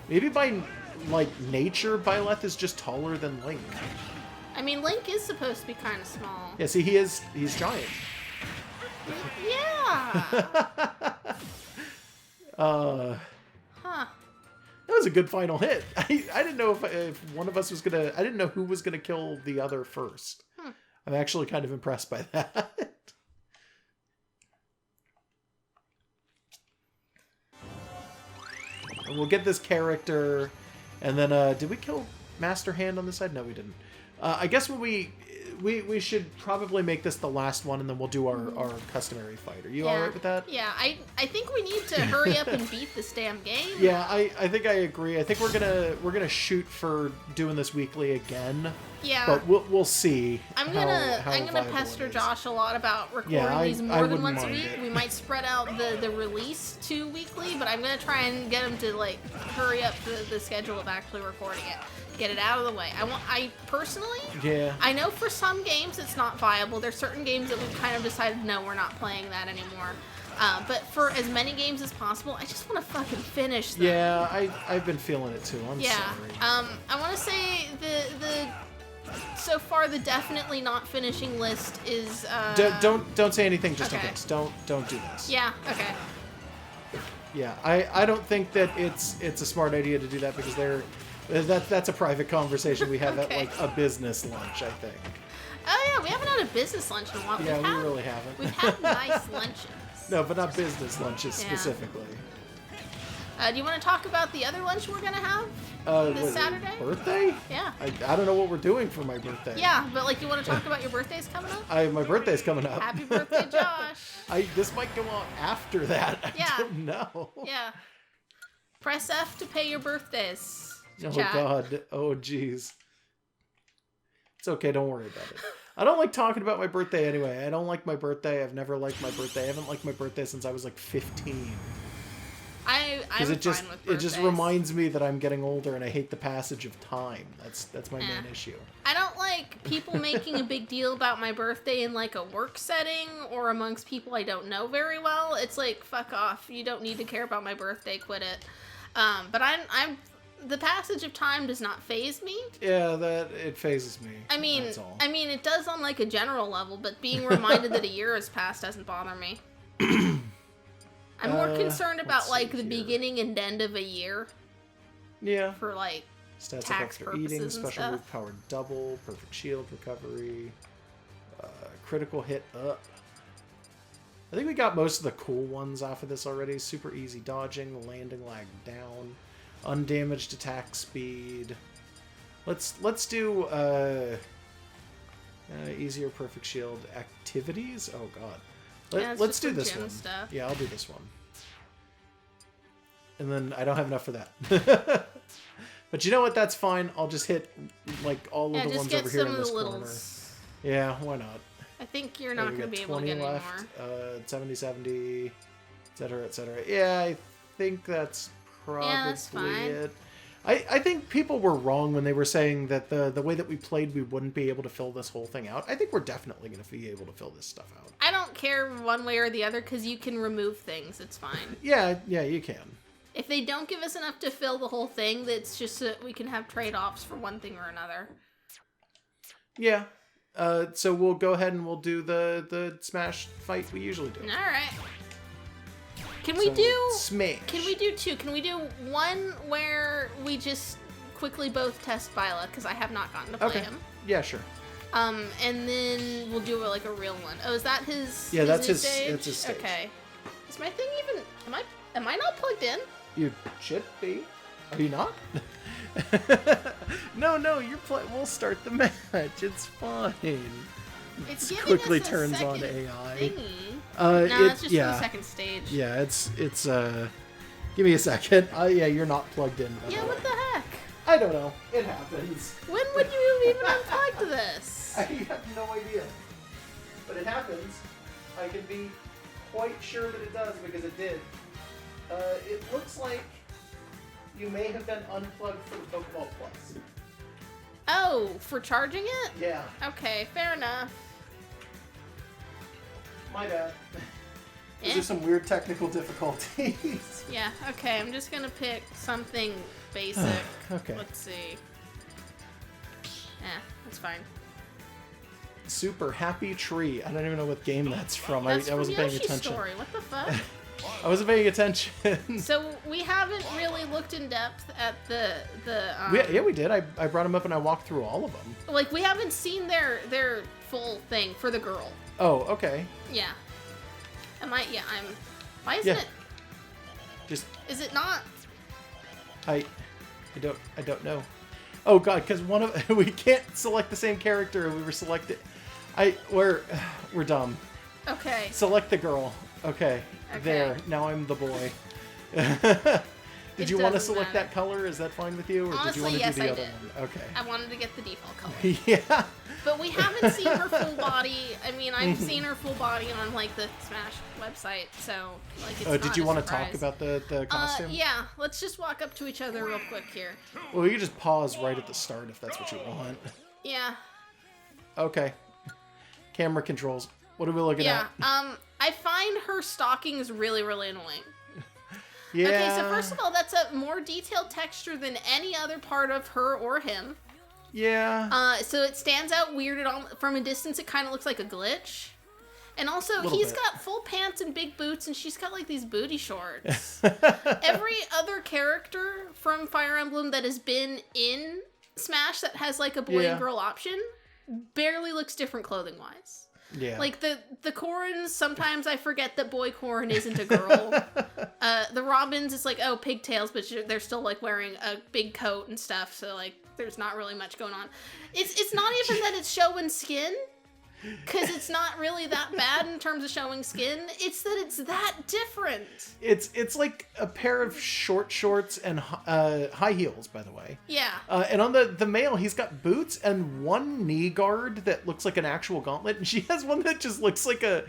Maybe by, like, nature, Blythe is just taller than Link. I mean, Link is supposed to be kind of small. Yeah, see, he's giant. Yeah. Huh. That was a good final hit. I didn't know if one of us was gonna... I didn't know who was gonna kill the other first. I'm actually kind of impressed by that. And we'll get this character, and then, did we kill Master Hand on this side? No, we didn't. I guess when we should probably make this the last one, and then we'll do our customary fight. Are you alright with that? Yeah, I think we need to hurry up and beat this damn game. Yeah, I think I agree. I think we're gonna shoot for doing this weekly again. Yeah. But we'll see. I'm gonna pester Josh a lot about recording these more than once a week. We might spread out the release to weekly, but I'm gonna try and get him to like hurry up the schedule of actually recording it. Get it out of the way. I personally, I know for some games it's not viable. There's certain games that we've kind of decided, no, we're not playing that anymore. But for as many games as possible, I just want to fucking finish them. Yeah, I've been feeling it too. I'm sorry. I want to say so far the definitely not finishing list is. Don't say anything just in case. Don't do this. Yeah. Okay. Yeah, I don't think that it's a smart idea to do that because that's a private conversation we have at like a business lunch, I think. Oh yeah, we haven't had a business lunch in a while. Yeah, we really haven't. We've had nice lunches. No, but not business lunches specifically. Do you want to talk about the other lunch we're gonna have this Saturday? Birthday? Yeah. I don't know what we're doing for my birthday. Yeah, but like, you want to talk about your birthday's coming up? My birthday's coming up. Happy birthday, Josh. This might go on after that. I don't know. Yeah. Press F to pay your birthdays. Oh Chat. God. Oh jeez. It's okay. Don't worry about it. I don't like talking about my birthday anyway. I don't like my birthday. I've never liked my birthday. I haven't liked my birthday since I was like 15. I'm fine with birthdays. It just reminds me that I'm getting older and I hate the passage of time. That's my main issue. I don't like people making a big deal about my birthday in like a work setting or amongst people I don't know very well. It's like, fuck off. You don't need to care about my birthday. Quit it. But I'm the passage of time does not faze me. Yeah, it phases me. I mean, that's all. It does on like a general level, but being reminded that a year has passed doesn't bother me. I'm more concerned about like the beginning and end of a year. Yeah. For like stats tax after purposes eating, and special stuff. move powered double, perfect shield recovery, critical hit up. I think we got most of the cool ones off of this already. Super easy dodging, landing lag down, undamaged attack speed. Let's do easier perfect shield activities. Oh God. Let's do this one. Stuff. Yeah, I'll do this one. And then I don't have enough for that. But you know what? That's fine. I'll just hit like all of the ones over here in this corner. Yeah, why not? I think you're not going to be able to get left, any more. 70, etc., etc. Yeah, I think that's probably it. I think people were wrong when they were saying that the way that we played, we wouldn't be able to fill this whole thing out. I think we're definitely going to be able to fill this stuff out. I don't care one way or the other because you can remove things. It's fine. Yeah, you can. If they don't give us enough to fill the whole thing, that's just so that we can have trade-offs for one thing or another. Yeah. So we'll go ahead and we'll do the Smash fight we usually do. All right. Can we do Smash? Can we do two? Can we do one where we just quickly both test Viola because I have not gotten to play him? Yeah, sure. And then we'll do like a real one. Oh, is that his? Yeah, that's his. Stage? That's his stage. Okay. Is my thing even? Am I not plugged in? You should be. Are you not? No, you're we'll start the match. It's fine. It quickly turns on AI. Thingy. No, it's just for the second stage. Yeah, it's give me a second. Yeah, you're not plugged in. Yeah, what the heck? I don't know. It happens. When would you even unplug this? I have no idea. But it happens. I can be quite sure that it does because it did. It looks like you may have been unplugged from Pokeball Plus. Oh, for charging it? Yeah. Okay, fair enough. My bad. Eh? There's some weird technical difficulties. Yeah, okay, I'm just gonna pick something basic. Okay. Let's see. That's fine. Super Happy Tree. I don't even know what game that's from. That's I from wasn't paying Yoshi's attention. Story. What the fuck? I wasn't paying attention. So we haven't really looked in depth at the Yeah, we did. I brought them up and I walked through all of them. like we haven't seen their full thing for the girl. Oh, okay. Yeah. Why isn't Yeah. it? Just Is it not? I don't know. Oh god, because one of we can't select the same character. We were selected. We're dumb. Okay. Select the girl. Okay. Okay. There. Now I'm the boy. Did you want to select that color? Is that fine with you, or did you want to Honestly, do the yes, other I did. one? Okay. I wanted to get the default color. Yeah. But we haven't seen her full body. I mean, I've seen her full body on like the Smash website, so like it's not Did you a want to surprise. talk about the costume? Yeah. Let's just walk up to each other real quick here. Well, you can just pause right at the start if that's what you want. Yeah. Okay. Camera controls. What are we looking Yeah. at? I find her stockings really, really annoying. Yeah. Okay, so first of all, that's a more detailed texture than any other part of her or him. Yeah. So it stands out weird from a distance. It kind of looks like a glitch. And also, Little he's bit. got full pants and big boots, and she's got like these booty shorts. Every other character from Fire Emblem that has been in Smash that has like a boy Yeah. and girl option barely looks different clothing wise. Yeah. Like the Corins, sometimes I forget that boy Corin isn't a girl. The Robins, it's like, oh, pigtails, but they're still like wearing a big coat and stuff. So like, there's not really much going on. It's not even that it's showing skin, because it's not really that bad in terms of showing skin. It's that it's that different. It's like a pair of short shorts and high heels, by the way. Yeah. And on the male, he's got boots and one knee guard that looks like an actual gauntlet, and she has one that just looks like a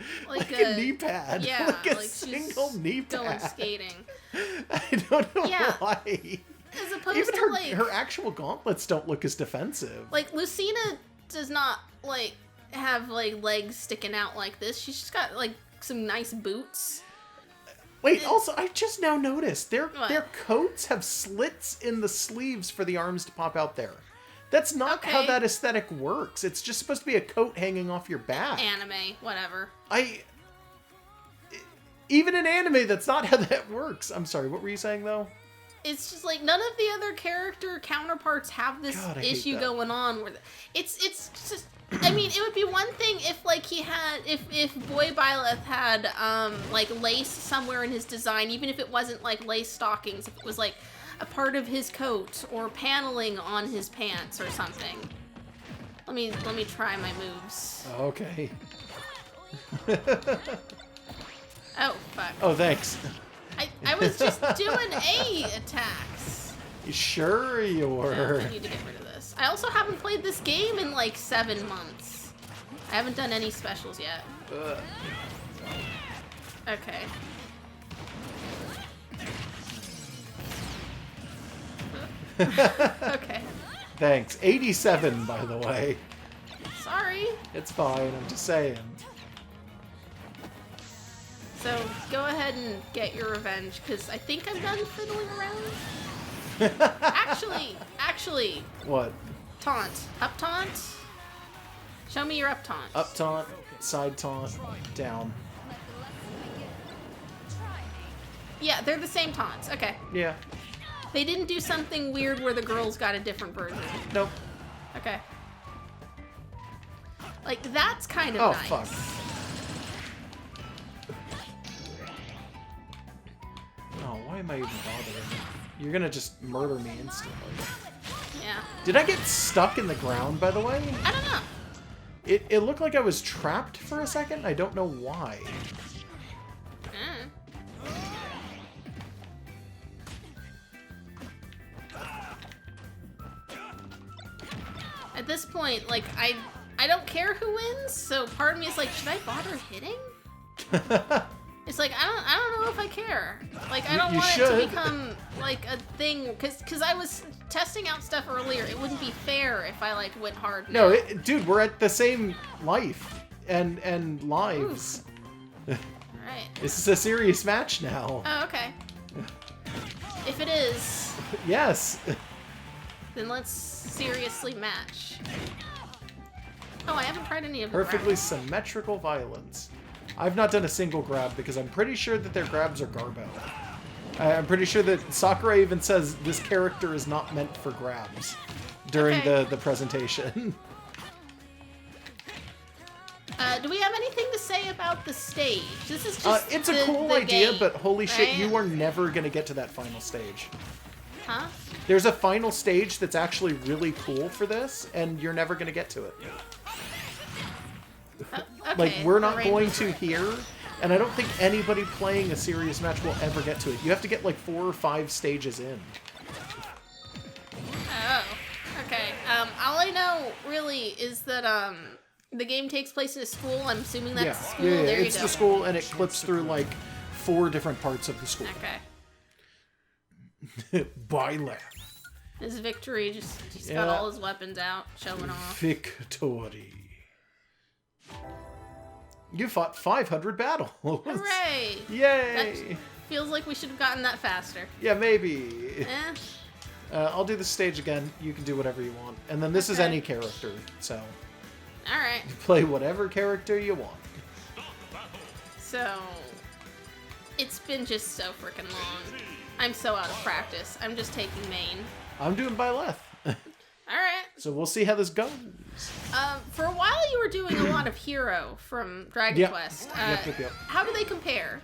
knee pad. Yeah, like a like single she's knee going pad. skating. I don't know Yeah. why. As opposed Even to her, like her actual gauntlets don't look as defensive. like Lucina does not like have like legs sticking out like this. She's just got like some nice boots. Wait, also, I just now noticed their What? coats have slits in the sleeves for the arms to pop out there. That's not how Okay. that aesthetic works. It's just supposed to be a coat hanging off your back. Anime, whatever. Even in anime, that's not how that works. I'm sorry, what were you saying, though? It's just like none of the other character counterparts have this God, I hate issue that. going on where it's just I mean, it would be one thing if like he had if Boy Byleth had like lace somewhere in his design, even if it wasn't like lace stockings, if it was like a part of his coat or paneling on his pants or something. Let me try my moves. Okay. Oh fuck. Oh, thanks. I was just doing A attacks. Sure you No, were. I need to get rid of this. I also haven't played this game in like 7 months. I haven't done any specials yet. Ugh. Okay. Okay. Thanks. 87, by the way. Sorry. It's fine, I'm just saying. So go ahead and get your revenge, because I think I'm done fiddling around. Actually, What? taunt. Up taunt? Show me your up taunt. Up taunt, side taunt, down. Yeah, they're the same taunts. Okay. Yeah. They didn't do something weird where the girls got a different version. Nope. Okay. Like, that's kind of Oh, nice. fuck. Oh, why am I even bothering? You're gonna just murder me instantly. Yeah. Did I get stuck in the ground, by the way? I don't know. It looked like I was trapped for a second. I don't know why. Mm. At this point, like, I don't care who wins, so part of me is like, should I bother hitting? It's like, I don't know if I care. Like, I don't You want it to should. become, like, a thing, because I was testing out stuff earlier. It wouldn't be fair if I, like, went hard. No, dude, we're at the same life and lives. Alright. This is a serious match now. Oh, okay. If it is, Yes. then let's seriously match. Oh, I haven't tried any of the Perfectly grabs. symmetrical violence. I've not done a single grab because I'm pretty sure that their grabs are garbo. I'm pretty sure that Sakurai even says this character is not meant for grabs during the presentation. Do we have anything to say about the stage? This is just it's a cool idea, game, but holy shit, right? you are never going to get to that final stage. Huh? There's a final stage that's actually really cool for this, and you're never going to get to it. Okay, Like, we're not the going Rainbow to here, and I don't think anybody playing a serious match will ever get to it. You have to get like 4 or 5 stages in. Oh, okay. All I know really is that the game takes place in a school. I'm assuming that's the school. Yeah, There you it's go. the school, and it clips through like 4 different parts of the school. Okay. Blythe. His victory, he's got all his weapons out, showing off. Victory. You fought 500 battles. Hooray! Yay! That feels like we should have gotten that faster. Yeah, maybe. Eh? I'll do the stage again. You can do whatever you want. And then this is Okay. any character, so Alright. you play whatever character you want. So, it's been just so freaking long. I'm so out of practice. I'm just taking main. I'm doing Blythe. Alright. So we'll see how this goes. For a while you were doing a lot of Hero from Dragon Yep. Quest. Yep. How do they compare?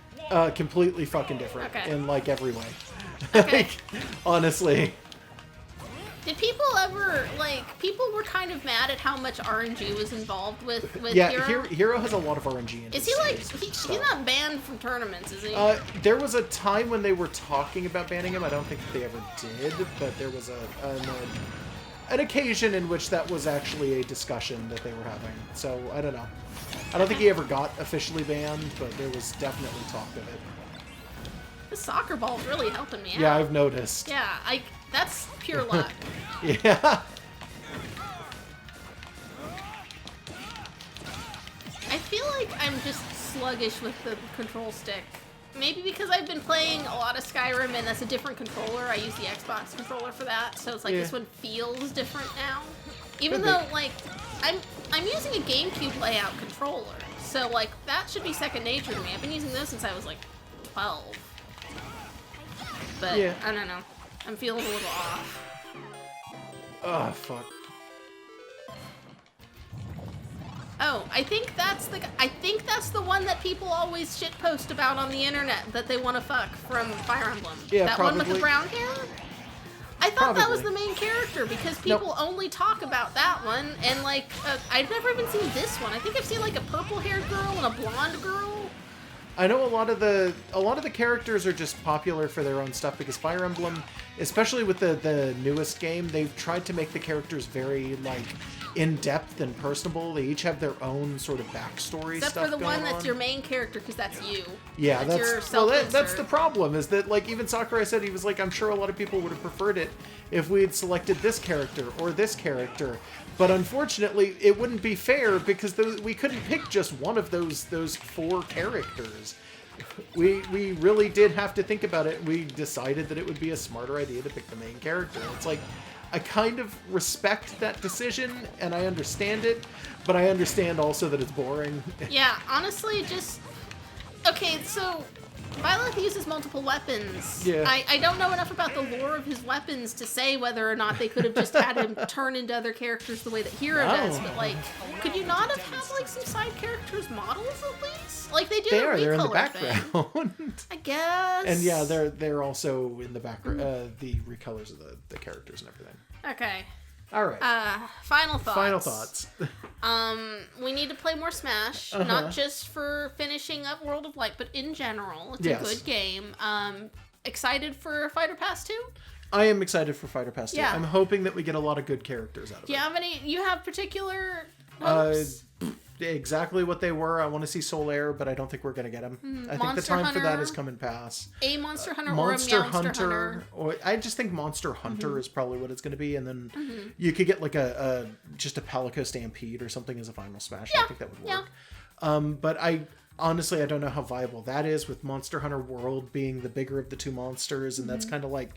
Completely fucking different Okay. in like every way. Okay. Like, honestly. Did people ever, people were kind of mad at how much RNG was involved with Yeah, Hero? Hero has a lot of RNG in Is his he like, stuff. he's not banned from tournaments, is he? There was a time when they were talking about banning him. I don't think they ever did, but there was an occasion in which that was actually a discussion that they were having. So, I don't know. I don't think he ever got officially banned, but there was definitely talk of it. The soccer ball's really helping me out. Yeah, I've noticed. Yeah, that's pure luck. Yeah. I feel like I'm just sluggish with the control stick. Maybe because I've been playing a lot of Skyrim and that's a different controller. I use the Xbox controller for that, so it's like this one feels different now. Even though, I'm using a GameCube layout controller, so that should be second nature to me. I've been using those since I was 12. But I don't know. I'm feeling a little off. Oh, fuck. Oh, I think that's the one that people always shitpost about on the internet that they want to fuck from Fire Emblem. Yeah, that probably. one with the brown hair? I thought that was the main character because people only talk about that one, and I've never even seen this one. I think I've seen a purple-haired girl and a blonde girl. I know a lot of the characters are just popular for their own stuff because Fire Emblem, especially with the newest game, they've tried to make the characters very in-depth and personable. They each have their own sort of backstory Except stuff for the going one that's on. your main character, because that's you. Yeah, that's your that's the problem, is that even Sakurai said, he was like, I'm sure a lot of people would have preferred it if we had selected this character or this character. But unfortunately, it wouldn't be fair because we couldn't pick just one of those 4 characters. We really did have to think about it. We decided that it would be a smarter idea to pick the main character. It's I kind of respect that decision, and I understand it, but I understand also that it's boring. Yeah, honestly, okay, so Blythe uses multiple weapons. Yeah. I don't know enough about the lore of his weapons to say whether or not they could have just had him turn into other characters the way that Hero does, but could you not have had some side characters models at least? They do They're in the recolor background. thing. I guess. And yeah, they're also in the background, the recolors of the characters and everything. Okay. All right. Final thoughts. Final thoughts. We need to play more Smash, not just for finishing up World of Light, but in general. It's a good game. Excited for Fighter Pass 2? I am excited for Fighter Pass 2. Yeah. I'm hoping that we get a lot of good characters out of it. You have particular hopes? Exactly what they were. I want to see Solaire, but I don't think we're going to get him. I think Monster the time Hunter, for that is coming past. A Monster Hunter Monster or a Monster Hunter. Or I just think Monster Hunter is probably what it's going to be, and then you could get just a Palico Stampede or something as a final Smash. I think that would work. Yeah. But honestly, I don't know how viable that is, with Monster Hunter World being the bigger of the two monsters, and that's kind of like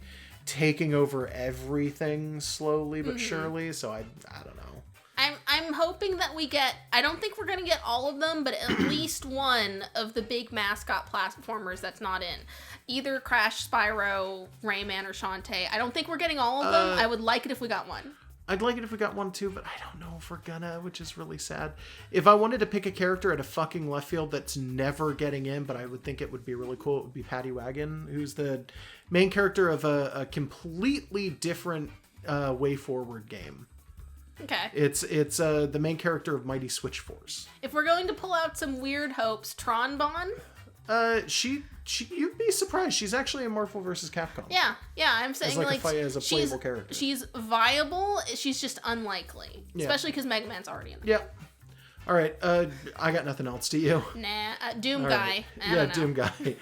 taking over everything slowly but surely. So I don't know. I'm hoping that we get, I don't think we're going to get all of them, but at least one of the big mascot platformers that's not in. Either Crash, Spyro, Rayman, or Shantae. I don't think we're getting all of them. I would like it if we got one. I'd like it if we got one too, but I don't know if we're gonna, which is really sad. If I wanted to pick a character at a fucking left field that's never getting in, but I would think it would be really cool, it would be Patty Wagon, who's the main character of a completely different way forward game. Okay. It's the main character of Mighty Switch Force. If we're going to pull out some weird hopes, Tron Bon? She you'd be surprised. She's actually in Marvel vs. Capcom. Yeah, I'm saying as a playable character. She's viable. She's just unlikely, especially because Mega Man's already in there. Yep. All right. I got nothing else. Do you? Nah. Doom All Guy. Right. Doom Guy.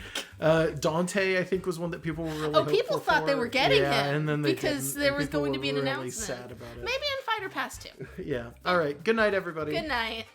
Dante, I think, was one that people were really. Oh, people thought they were getting him, and then because there was going to be an really announcement. Sad about it. Maybe in Fighter Pass 2. Yeah. All right. Good night, everybody. Good night.